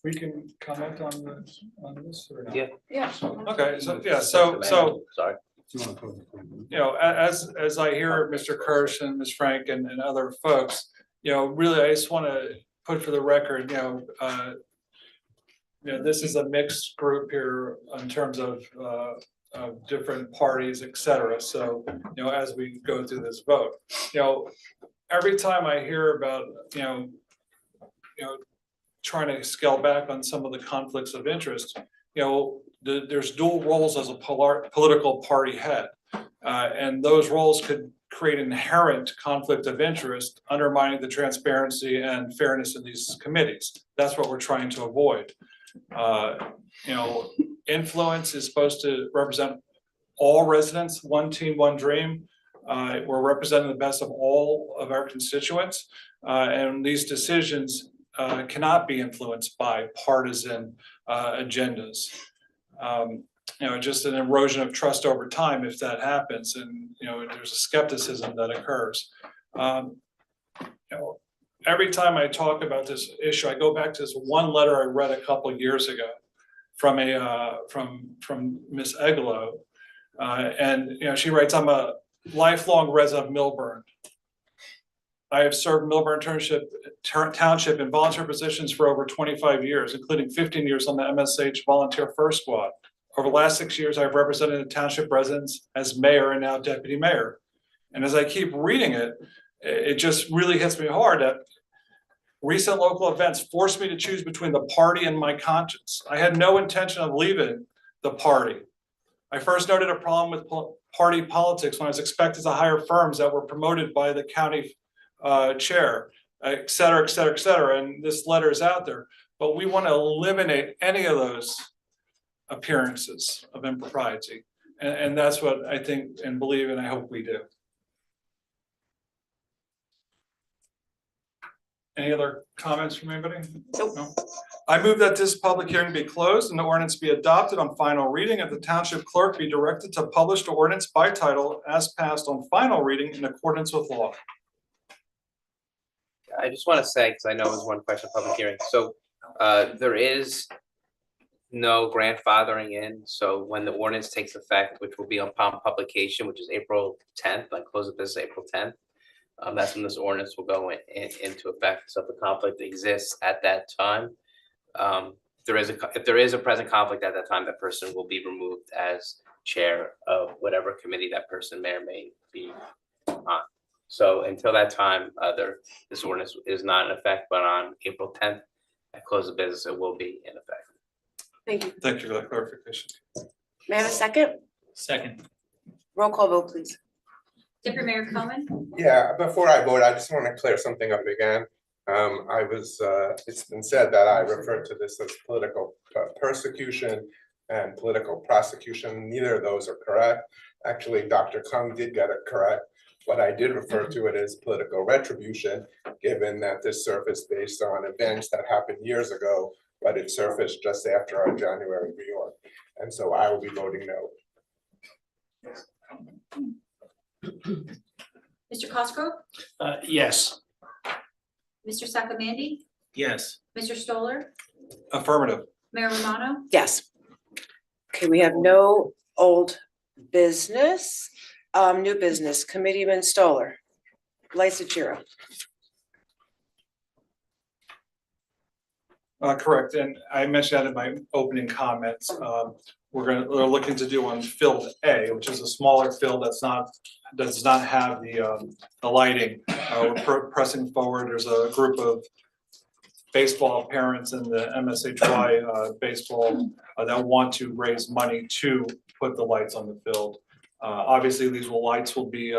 we can comment on this or not? Yeah. Yeah. Okay, so Sorry. you know, as I hear Mr. Kirsch and Ms. Frank and other folks, you know, really, I just want to put for the record, this is a mixed group here in terms of different parties, et cetera. So, you know, as we go through this vote, you know, every time I hear about, trying to scale back on some of the conflicts of interest, you know, there's dual roles as a political party head. And those roles could create inherent conflict of interest, undermining the transparency and fairness in these committees. That's what we're trying to avoid. Influence is supposed to represent all residents, one team, one dream. We're representing the best of all of our constituents. And these decisions cannot be influenced by partisan agendas. Just an erosion of trust over time if that happens, and there's a skepticism that occurs. Every time I talk about this issue, I go back to this one letter I read a couple of years ago from Miss Eglo, and she writes, "I'm a lifelong resident of Milburn. I have served Milburn Township in volunteer positions for over 25 years, including 15 years on the MSH Volunteer First Squad. Over the last 6 years, I've represented the township residents as mayor and now deputy mayor." And as I keep reading it, it just really hits me hard that recent local events forced me to choose between the party and my conscience. I had no intention of leaving the party. I first noted a problem with party politics when I was expected to hire firms that were promoted by the county chair, et cetera, et cetera, et cetera. And this letter is out there, but we want to eliminate any of those appearances of impropriety. And that's what I think and believe, and I hope we do. Any other comments from anybody? Nope. No? I move that this public hearing be closed and the ordinance be adopted on final reading, and the township clerk be directed to publish the ordinance by title as passed on final reading in accordance with law. I just want to say, because I know it was one question, public hearing, so there is no grandfathering in, so when the ordinance takes effect, which will be upon publication, which is April 10th, like close of business April 10th, that's when this ordinance will go into effect. So if the conflict exists at that time, if there is a present conflict at that time, that person will be removed as chair of whatever committee that person may or may be on. So until that time, this ordinance is not in effect, but on April 10th, at close of business, it will be in effect. Thank you. Thank you for that clarification. May I have a second? Second. Roll call vote, please. Deputy Mayor Cohen, Yeah, before I vote, I just want to clear something up again. It's been said that I referred to this as political persecution and political prosecution. Neither of those are correct. Actually, Dr. Kung did get it correct, but I did refer to it as political retribution, given that this surfaced based on events that happened years ago, but it surfaced just after our January reorg. And so I will be voting no. Mr. Cosgrove, Yes. Mr. Sakamandy, Yes. Mr. Stoller, Affirmative. Mayor Romano, Yes. Okay, we have no old business. New business, Committeeman Stoller. Lysa Chiro. Correct, and I mentioned that in my opening comments. We're looking to do on field A, which is a smaller field does not have the lighting. We're pressing forward. There's a group of baseball parents in the MSHY baseball that want to raise money to put the lights on the field. Obviously, these lights will be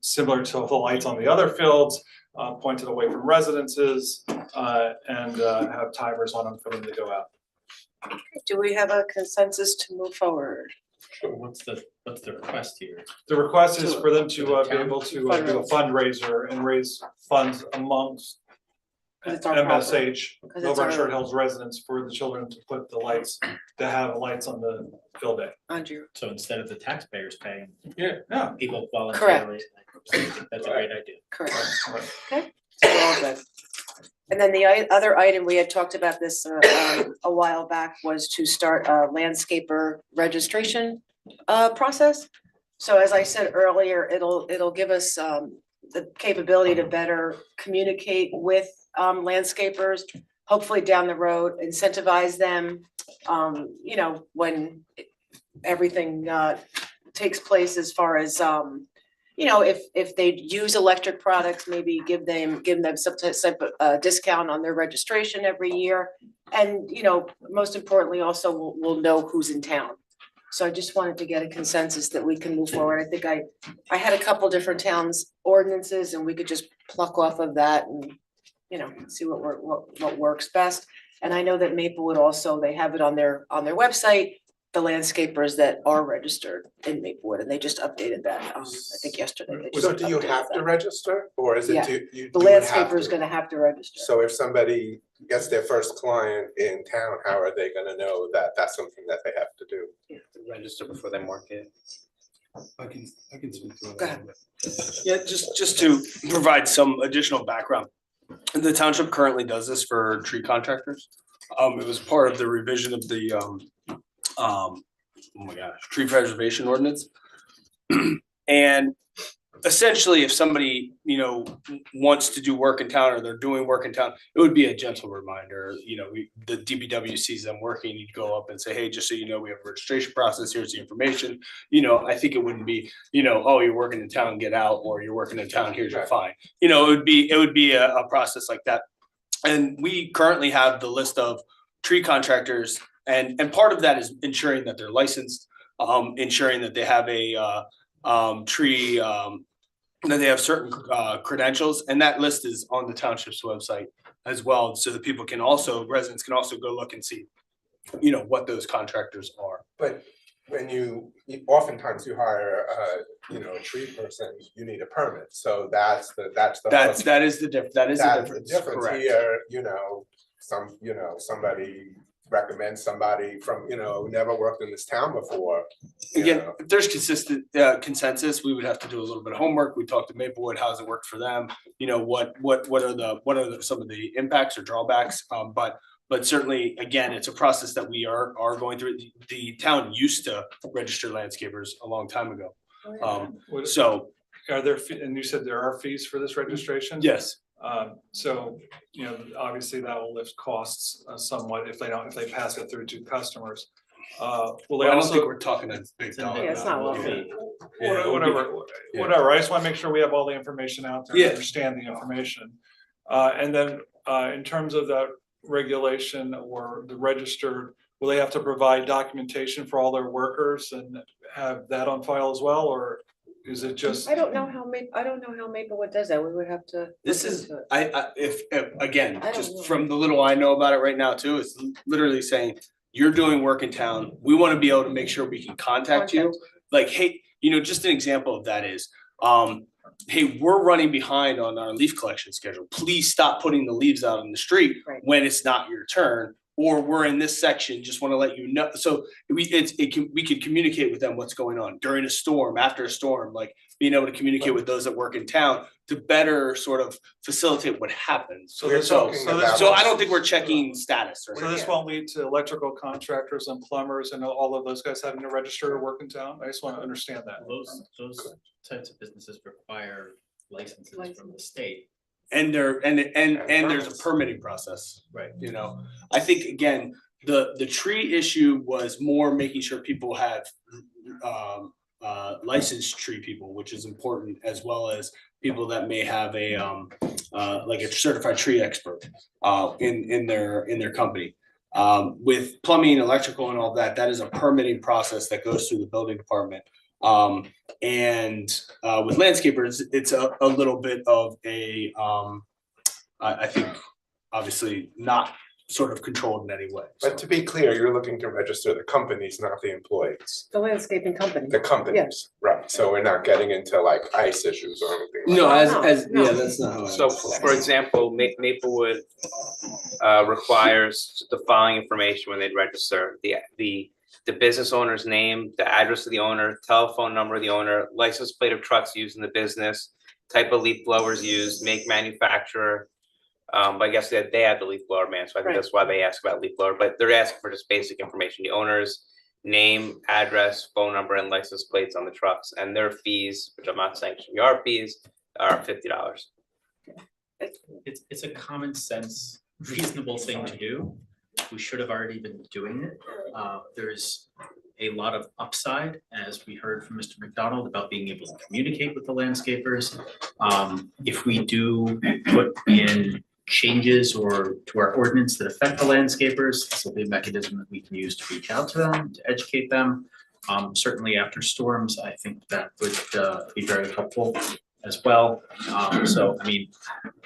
similar to the lights on the other fields, pointed away from residences, and have timers on them for them to go out. Do we have a consensus to move forward? What's the request here? The request is for them to be able to do a fundraiser and raise funds amongst It's our MSH, Because it's Milburn our- Short Hills residents, for the children to put the lights, to have lights on the field day. Andrew. So instead of the taxpayers paying, Yeah. people voluntarily. Correct. That's a great idea. Correct. Okay, so we're all good. And then the other item, we had talked about this a while back, was to start a landscaper registration process. So as I said earlier, it'll give us the capability to better communicate with landscapers, hopefully down the road, incentivize them, you know, when everything takes place as far as you know, if they use electric products, maybe give them some type of discount on their registration every year. And, you know, most importantly, also we'll know who's in town. So I just wanted to get a consensus that we can move forward. I think I had a couple different towns ordinances, and we could just pluck off of that and, you know, see what works best. And I know that Maplewood also, they have it on their website, the landscapers that are registered in Maplewood, and they just updated that, I think yesterday. They So just do you updated have to that. register, or is it Yeah. you? The you would have landscaper is to? gonna have to register. So if somebody gets their first client in town, how are they gonna know that that's something that they have to do? Register before they market. I can speak to it. Go ahead. Yeah, just to provide some additional background. The township currently does this for tree contractors. It was part of the revision of the oh my gosh, tree preservation ordinance. And essentially, if somebody, you know, wants to do work in town, or they're doing work in town, it would be a gentle reminder. You know, the DPW sees them working, you'd go up and say, hey, just so you know, we have a registration process, here's the information. You know, I think it wouldn't be, you know, oh, you're working in town, get out, or you're working in town, here's your fine. You know, it would be a process like that. And we currently have the list of tree contractors, and part of that is ensuring that they're licensed, ensuring that they have a tree, that they have certain credentials, and that list is on the township's website as well, so that people can also, residents can also go look and see, you know, what those contractors are. But when oftentimes you hire you know, a tree person, you need a permit, so that is the difference. Difference Correct. here, you know, somebody recommends somebody from, you know, never worked in this town before. you Again, know. if there's consistent consensus, we would have to do a little bit of homework. We talked to Maplewood, how's it worked for them? You know, what are some of the impacts or drawbacks? But certainly, again, it's a process that we are going through. The town used to register landscapers a long time ago. So Are there, and you said there are fees for this registration? yes. So, you know, obviously that will lift costs somewhat if they pass it through to customers. Will they Well, I don't think also, we're talking a big dollar. Yeah, it's not amount. well. whatever, I just want to make sure we have all the information out there, and Yeah. understand the information. And then, in terms of that regulation or the registered, will they have to provide documentation for all their workers and have that on file as well, or is it just? I don't know how Maplewood does that. We would have to. This look is, into it. if again, I don't know. just from the little I know about it right now too, it's literally saying, you're doing work in town, we want to be able to make sure we can contact you. Like, hey, you know, just an example of that is, hey, we're running behind on our leaf collection schedule. Please stop putting the leaves out on the street Right. when it's not your turn. Or we're in this section, just want to let you know. So we could communicate with them what's going on during a storm, after a storm, like being able to communicate with those that work in town to better sort of facilitate what happens. So this- so this- So I don't think we're checking status or So this won't lead to electrical contractors and plumbers and all of those guys having to register to work in town? I just want to understand that. Those types of businesses require licenses from the state. and there's a permitting process, right, you know, I think again, the tree issue was more making sure people have licensed tree people, which is important, as well as people that may have a like a certified tree expert in their company. With plumbing, electrical and all that, that is a permitting process that goes through the building department. And with landscapers, it's a little bit of a I think obviously not sort of controlled in any way. But to be clear, you're looking to register the companies, not the employees. The landscaping company. The companies, right, so we're not getting into like ice issues or anything like No, that. yeah, that's not how I. So for example, Maplewood requires the following information when they register: the business owner's name, the address of the owner, telephone number of the owner, license plate of trucks used in the business, type of leaf blowers used, make, manufacturer. But I guess they have the leaf blower man, so I think that's why they ask about leaf blower, but they're asking for just basic information, the owner's name, address, phone number, and license plates on the trucks, and their fees, which I'm not saying should be our fees, are $50. It's a common sense, reasonable thing to do. We should have already been doing it. There's a lot of upside, as we heard from Mr. McDonald, about being able to communicate with the landscapers. If we do put in changes or to our ordinance that affect the landscapers, this will be a mechanism that we can use to reach out to them, to educate them. Certainly after storms, I think that would be very helpful as well. So, I mean,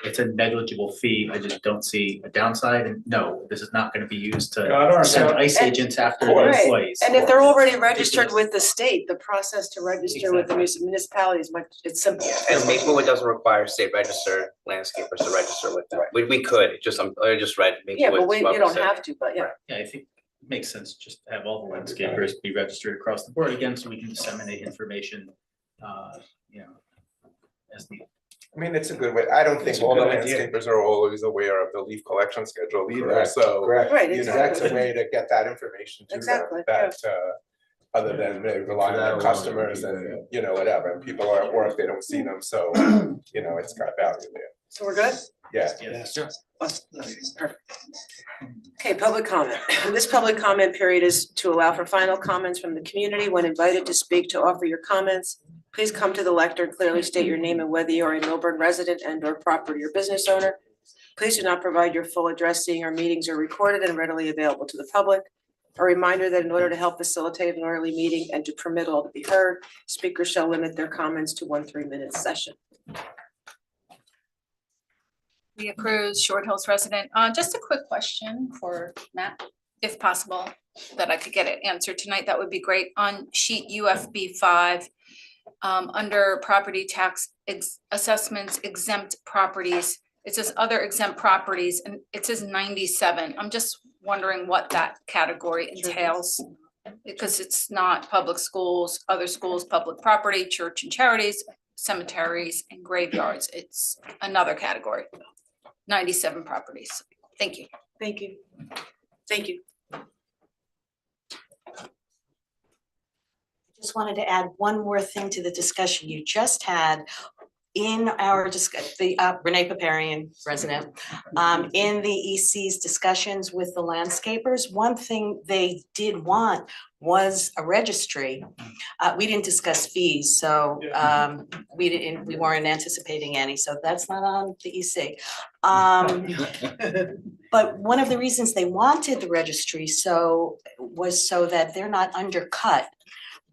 it's a negligible fee. I just don't see a downside. And no, this is not going to be used to send ice agents after the Right. employees. And if they're already registered with the state, the process to register with the municipality is it's simple. And Maplewood doesn't require state registered landscapers to register with them. We could, I just read Maplewood. Yeah, but you don't have to, but yeah. Yeah, I think it makes sense just to have all the landscapers be registered across the board again, so we can disseminate information, you know, as the. I mean, it's a good way. I don't think all the landscapers are always aware of the leaf collection schedule either, so, Right, you know, that's a way to get that information to them, Exactly, that, other than they rely on their customers and, you know, whatever, and people are at work, they don't see them, so, you know, it's got value there. So we're good? Yeah. Perfect. Okay, public comment. This public comment period is to allow for final comments from the community. When invited to speak to offer your comments, please come to the lectern, clearly state your name and whether you are a Milburn resident and or property or business owner. Please do not provide your full address, seeing our meetings are recorded and readily available to the public. A reminder that in order to help facilitate an orderly meeting and to permit all to be heard, speakers shall limit their comments to 1 3-minute session. Leah Cruz, Short Hills resident. Just a quick question for Matt, if possible, that I could get it answered tonight. That would be great. On sheet UFB 5, under property tax assessments exempt properties, it says other exempt properties and it says 97. I'm just wondering what that category entails. Because it's not public schools, other schools, public property, church and charities, cemeteries and graveyards. It's another category. 97 properties. Thank you. Thank you. Thank you. Just wanted to add one more thing to the discussion you just had in our Renee Paparian, resident, in the EC's discussions with the landscapers. One thing they did want was a registry. We didn't discuss fees, so we weren't anticipating any, so that's not on the EC. But one of the reasons they wanted the registry was so that they're not undercut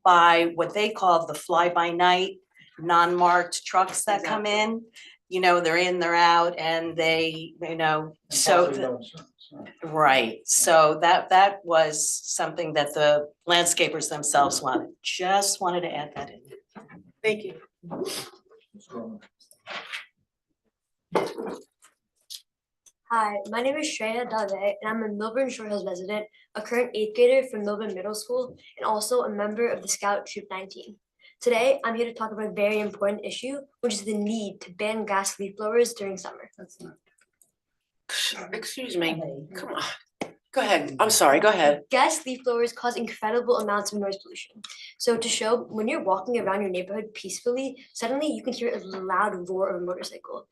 by what they call the fly-by-night, non-marked trucks that come in. You know, they're in, they're out, and they, you know, so. Right, so that was something that the landscapers themselves wanted. Just wanted to add that in. Thank you. Hi, my name is Shreya Dave, and I'm a Milburn Short Hills resident, a current 8th grader from Milburn Middle School, and also a member of the Scout Troop 19. Today, I'm here to talk about a very important issue, which is the need to ban gas leaf blowers during summer. Excuse me, come on. Go ahead, I'm sorry, go ahead. Gas leaf blowers cause incredible amounts of noise pollution. So to show, when you're walking around your neighborhood peacefully, suddenly you can hear a loud roar of a motorcycle.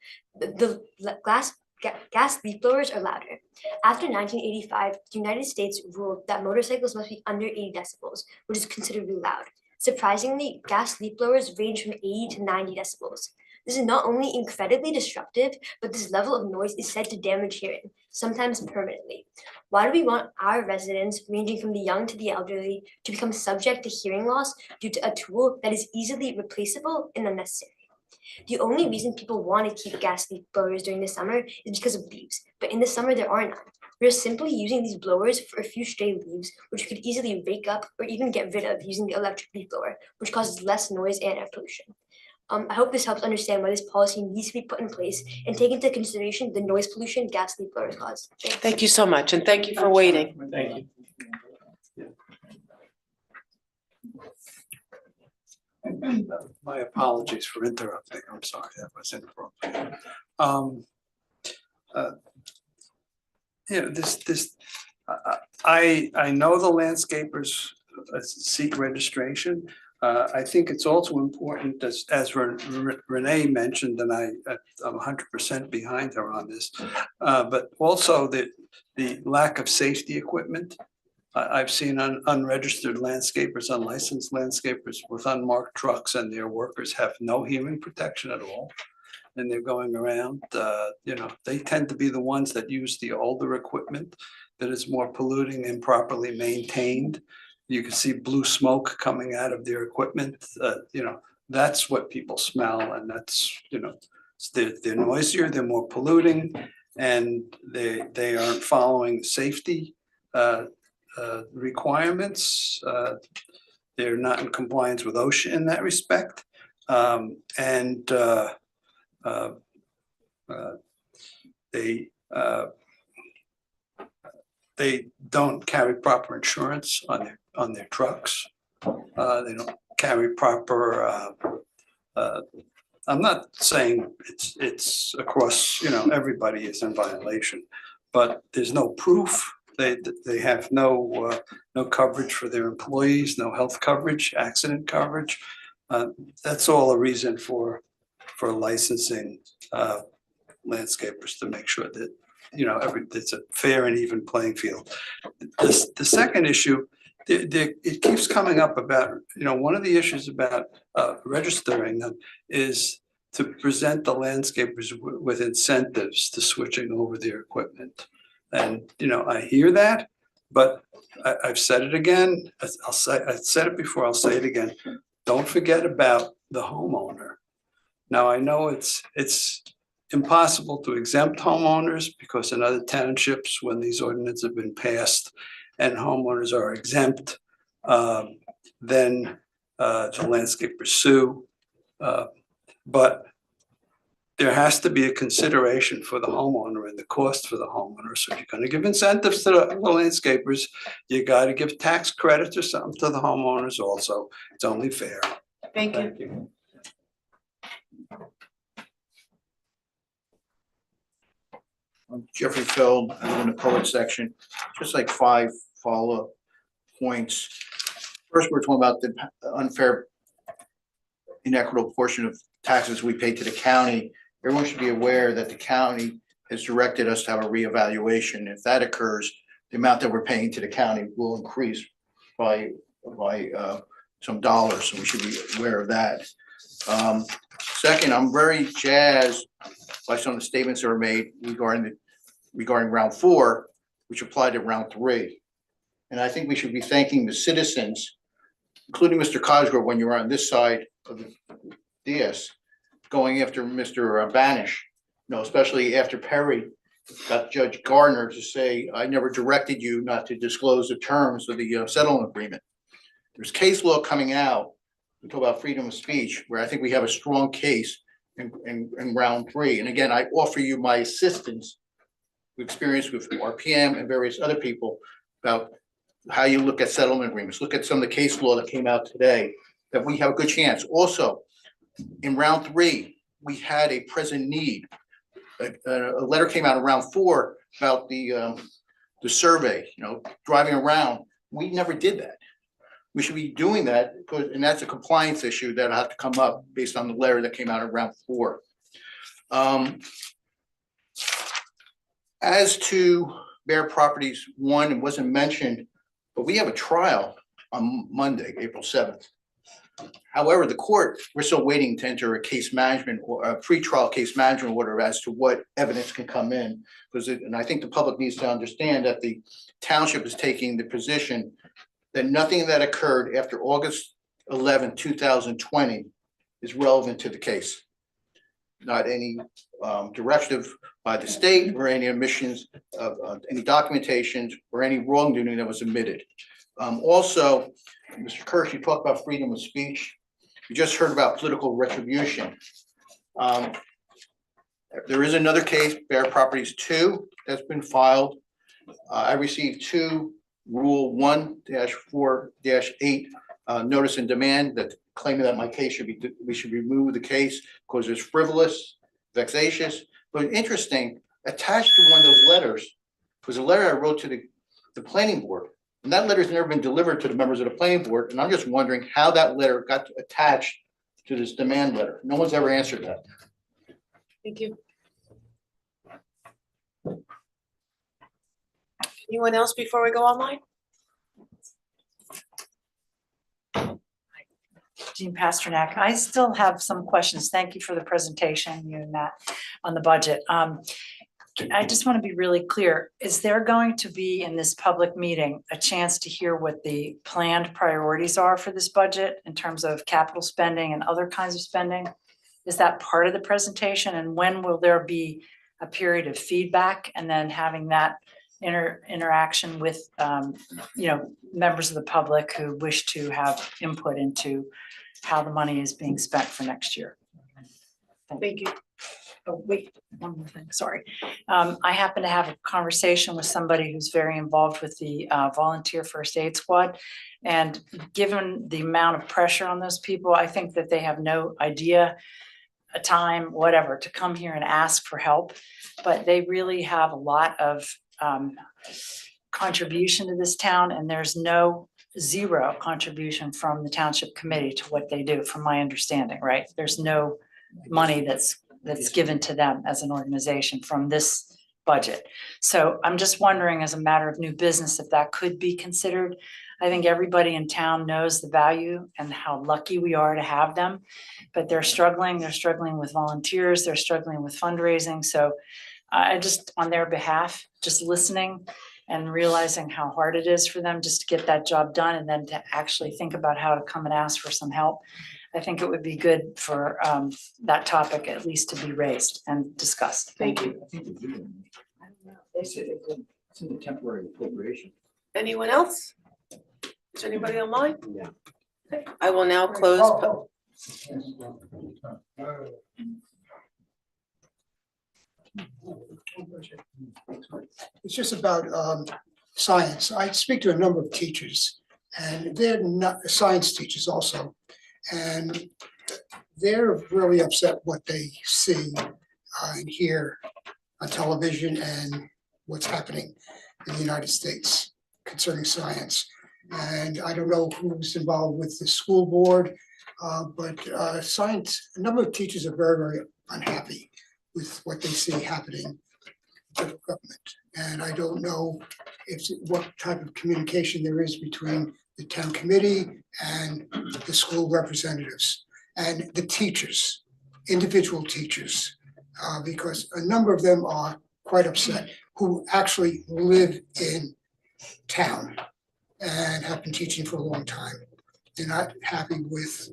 Gas leaf blowers are louder. After 1985, the United States ruled that motorcycles must be under 80 decibels, which is considerably loud. Surprisingly, gas leaf blowers range from 80 to 90 decibels. This is not only incredibly disruptive, but this level of noise is said to damage hearing, sometimes permanently. Why do we want our residents, ranging from the young to the elderly, to become subject to hearing loss due to a tool that is easily replaceable and unnecessary? The only reason people want to keep gas leaf blowers during the summer is because of leaves, but in the summer there are none. We're simply using these blowers for a few stray leaves, which we could easily rake up or even get rid of using the electric leaf blower, which causes less noise and air pollution. I hope this helps understand why this policy needs to be put in place and take into consideration the noise pollution gas leaf blowers cause. Thanks. Thank you so much, and thank you for waiting. Thank you. My apologies for interrupting. I'm sorry, that was inappropriate. I know the landscapers seek registration. I think it's also important, as Renee mentioned, and I'm 100% behind her on this, but also the lack of safety equipment. I've seen unregistered landscapers, unlicensed landscapers with unmarked trucks, and their workers have no hearing protection at all. And they're going around, they tend to be the ones that use the older equipment that is more polluting, improperly maintained. You can see blue smoke coming out of their equipment. That's what people smell, and that's, they're noisier, they're more polluting, and they aren't following safety requirements. They're not in compliance with OSHA in that respect. They don't carry proper insurance on their trucks. They don't carry proper. I'm not saying it's across. Everybody is in violation, but there's no proof. They have no coverage for their employees, no health coverage, accident coverage. That's all a reason for licensing landscapers, to make sure that it's a fair and even playing field. The second issue, it keeps coming up about, one of the issues about registering them is to present the landscapers with incentives to switching over their equipment. And, I hear that, but I've said it again. I said it before, I'll say it again. Don't forget about the homeowner. Now, I know it's impossible to exempt homeowners, because in other townships, when these ordinances have been passed and homeowners are exempt, then the landscapers sue. But there has to be a consideration for the homeowner and the cost for the homeowner. So if you're going to give incentives to the landscapers, you got to give tax credits or something to the homeowners also. It's only fair. Thank you. I'm Jeffrey Feld, I live in the poet section, just like 5 follow-up points. First, we're talking about the unfair, inequitable portion of taxes we pay to the county. Everyone should be aware that the county has directed us to have a reevaluation. If that occurs, the amount that we're paying to the county will increase by some dollars, so we should be aware of that. Second, I'm very jazzed by some of the statements that were made regarding round 4, which applied to round 3. And I think we should be thanking the citizens, including Mr. Cosgrove, when you were on this side of the dais, going after Mr. Banish, especially after Perry got Judge Gardner to say, I never directed you not to disclose the terms of the settlement agreement. There's case law coming out, we talk about freedom of speech, where I think we have a strong case in round 3. And again, I offer you my assistance, experience with RPM and various other people, about how you look at settlement agreements. Look at some of the case law that came out today, that we have a good chance. Also, in round 3, we had a present need. A letter came out in round 4 about the the survey, driving around. We never did that. We should be doing that, and that's a compliance issue that'll have to come up based on the letter that came out of round 4. As to Bear Properties 1, it wasn't mentioned, but we have a trial on Monday, April 7th. However, the court, we're still waiting to enter a case management or a pretrial case management order as to what evidence can come in. And I think the public needs to understand that the township is taking the position that nothing that occurred after August 11, 2020 is relevant to the case. Not any directive by the state or any omissions of any documentations or any wrongdoing that was omitted. Also, Mr. Kirsch, you talked about freedom of speech. We just heard about political retribution. There is another case, Bear Properties 2, that's been filed. I received 2 Rule 1-4-8 notice and demand that claiming that my case we should remove the case because it's frivolous, vexatious. But interesting, attached to one of those letters was a letter I wrote to the planning board. And that letter has never been delivered to the members of the planning board. And I'm just wondering how that letter got attached to this demand letter. No one's ever answered that. Thank you. Anyone else before we go online? Jean Pasternak, I still have some questions. Thank you for the presentation, you and Matt, on the budget. I just want to be really clear. Is there going to be in this public meeting a chance to hear what the planned priorities are for this budget in terms of capital spending and other kinds of spending? Is that part of the presentation? And when will there be a period of feedback and then having that interaction with members of the public who wish to have input into how the money is being spent for next year? Thank you. Oh, wait, one more thing, sorry. I happen to have a conversation with somebody who's very involved with the volunteer first aid squad. And given the amount of pressure on those people, I think that they have no idea, a time, whatever, to come here and ask for help. But they really have a lot of contribution to this town, and there's zero contribution from the township committee to what they do, from my understanding, right? There's no money that's given to them as an organization from this budget. So I'm just wondering, as a matter of new business, if that could be considered. I think everybody in town knows the value and how lucky we are to have them, but they're struggling with volunteers, they're struggling with fundraising. So I just, on their behalf, just listening and realizing how hard it is for them just to get that job done and then to actually think about how to come and ask for some help. I think it would be good for that topic at least to be raised and discussed. Thank you. It's in the temporary appropriation. Anyone else? Is there anybody online? Yeah. Okay. I will now close. It's just about science. I speak to a number of teachers, and they're not science teachers also, and they're really upset what they see and hear on television and what's happening in the United States concerning science. And I don't know who's involved with the school board, but science, a number of teachers are very, very unhappy with what they see happening in the government. And I don't know what type of communication there is between the town committee and the school representatives and the teachers, individual teachers, because a number of them are quite upset, who actually live in town and have been teaching for a long time. They're not happy with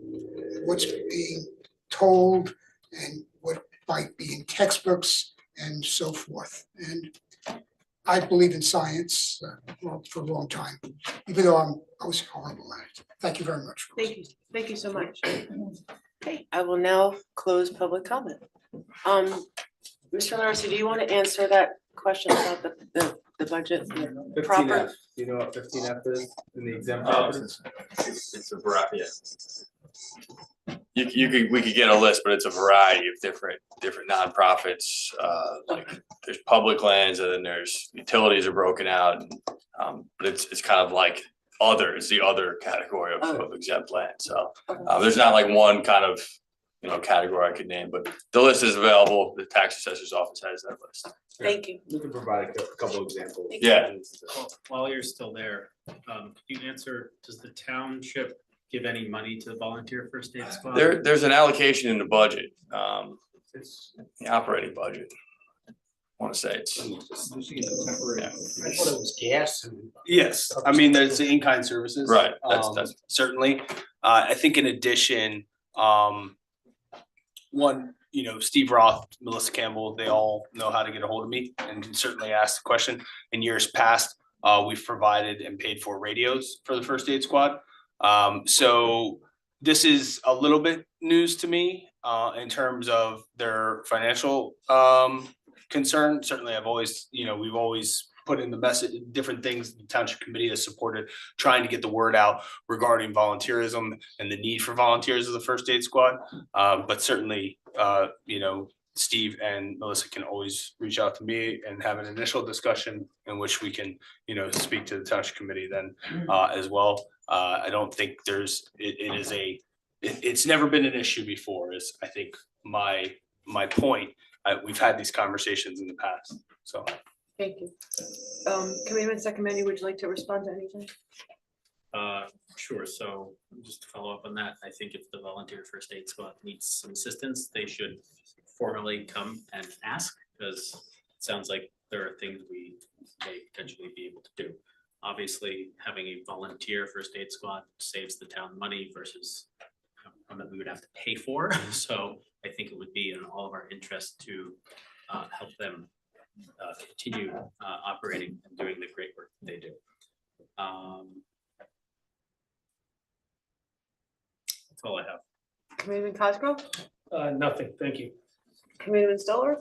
what's being told and what might be in textbooks and so forth. And I believe in science for a long time, even though I was horrible at it. Thank you very much. Thank you. Thank you so much. Okay, I will now close public comment. Mr. Larson, do you want to answer that question about the budget? Proper. 15F, you know what 15F is in the exempt Oh, properties? it's a bracket, yeah. we could get a list, but it's a variety of different nonprofits. Like there's public lands and then there's utilities are broken out. But it's kind of like the other category of exempt land. So there's not like one kind of, category I could name, but the list is available. The tax assessor's office has that list. Thank you. We can provide a couple examples. Yeah. While you're still there, could you answer, does the township give any money to the volunteer first aid squad? There's an allocation in the budget, it's the operating budget. I want to say it's. I thought it was gas. Yes, I mean, there's the in-kind services. Right, that's. Certainly, I think in addition, one, Steve Roth, Melissa Campbell, they all know how to get a hold of me and can certainly ask the question. In years past, we've provided and paid for radios for the first aid squad. So this is a little bit news to me in terms of their financial concern. Certainly, I've always, we've always put in the message, different things the township committee has supported, trying to get the word out regarding volunteerism and the need for volunteers of the first aid squad. But certainly, Steve and Melissa can always reach out to me and have an initial discussion in which we can, speak to the township committee then as well. I don't think it's never been an issue before, is I think my point. We've had these conversations in the past, so. Thank you. Committeeman Secretary, would you like to respond to anything? Sure, so just to follow up on that, I think if the volunteer first aid squad needs some assistance, they should formally come and ask, because it sounds like there are things we may potentially be able to do. Obviously, having a volunteer first aid squad saves the town money versus that we would have to pay for. So I think it would be in all of our interest to help them continue operating and doing the great work that they do. That's all I have. Committeeman Cosgrove? Nothing, thank you. Committeeman Stoller?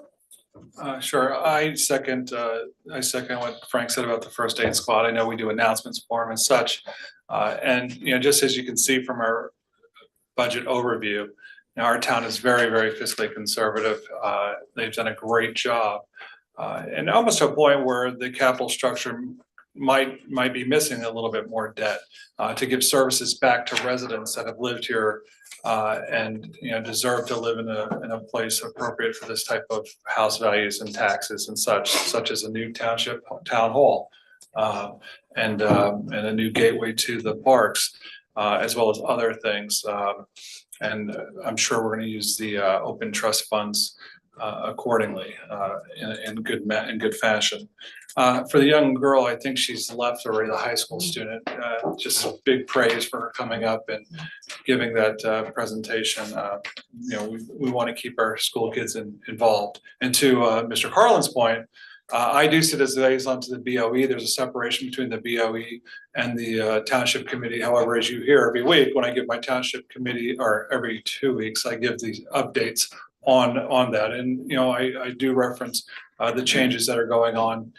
Sure, I second what Frank said about the first aid squad. I know we do announcements for them and such. And, just as you can see from our budget overview, our town is very, very fiscally conservative. They've done a great job. And almost to a point where the capital structure might be missing a little bit more debt to give services back to residents that have lived here and deserve to live in a place appropriate for this type of house values and taxes and such as a new township town hall and a new gateway to the parks as well as other things. And I'm sure we're going to use the open trust funds accordingly in good fashion. For the young girl, I think she's left already, the high school student. Just big praise for her coming up and giving that presentation. We want to keep our school kids involved. And to Mr. Carlin's point, I do sit as liaison to the BOE. There's a separation between the BOE and the township committee. However, as you hear every week, when I give my township committee, or every 2 weeks, I give these updates on that. And, I do reference the changes that are going on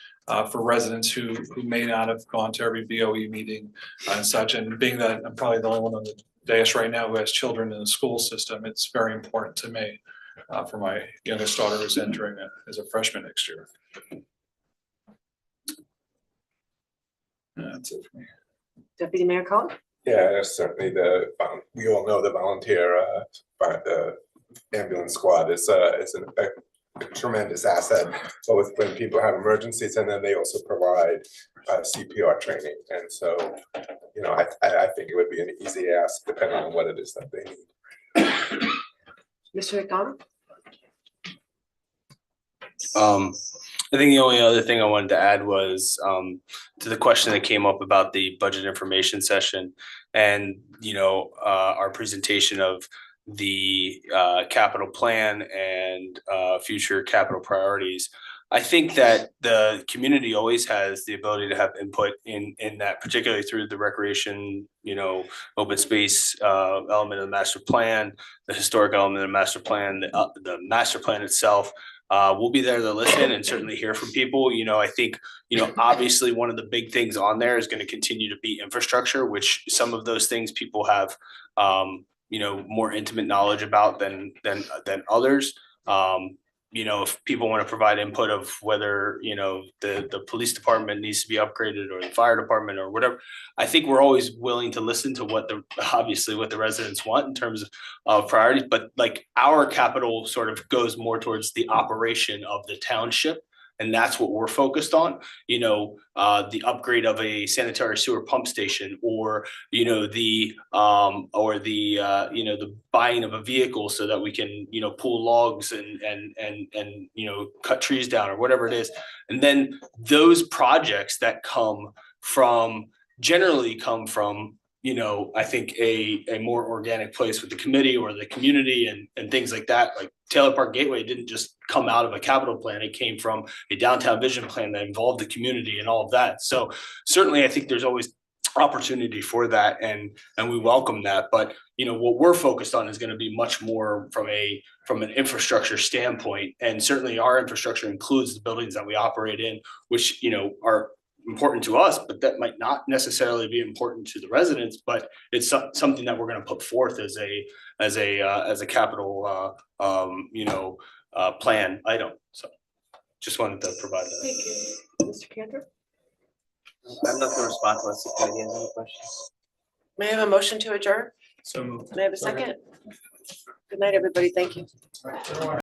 for residents who may not have gone to every BOE meeting and such. And being that I'm probably the only one on the dais right now who has children in the school system, it's very important to me for my youngest daughter who's entering as a freshman next year. That's it for me. Deputy Mayor Cohen? Yeah, that's certainly we all know the volunteer the ambulance squad is a tremendous asset, both when people have emergencies and then they also provide CPR training. And so, I think it would be an easy ask depending on what it is that they need. Mr. McDonald? I think the only other thing I wanted to add was to the question that came up about the budget information session and our presentation of the capital plan and future capital priorities. I think that the community always has the ability to have input in that, particularly through the recreation, open space element of the master plan, the historic element of the master plan, the master plan itself. We'll be there to listen and certainly hear from people. I think, obviously one of the big things on there is going to continue to be infrastructure, which some of those things people have, more intimate knowledge about than others. If people want to provide input of whether, the police department needs to be upgraded or the fire department or whatever, I think we're always willing to listen to what the residents want in terms of priorities, but like our capital sort of goes more towards the operation of the township. And that's what we're focused on, the upgrade of a sanitary sewer pump station or, the buying of a vehicle so that we can, pull logs and cut trees down or whatever it is. And then those projects that generally come from, I think a more organic place with the committee or the community and things like that. Like Taylor Park Gateway didn't just come out of a capital plan. It came from a downtown vision plan that involved the community and all of that. So certainly I think there's always opportunity for that and we welcome that. But what we're focused on is going to be much more from an infrastructure standpoint. And certainly our infrastructure includes the buildings that we operate in, which are important to us, but that might not necessarily be important to the residents, but it's something that we're going to put forth as a capital plan item. So just wanted to provide that. Thank you. Mr. Cantor? I have nothing to respond to unless the committee has any questions. May I have a motion to adjourn? So moved. May I have a second? Good night, everybody. Thank you.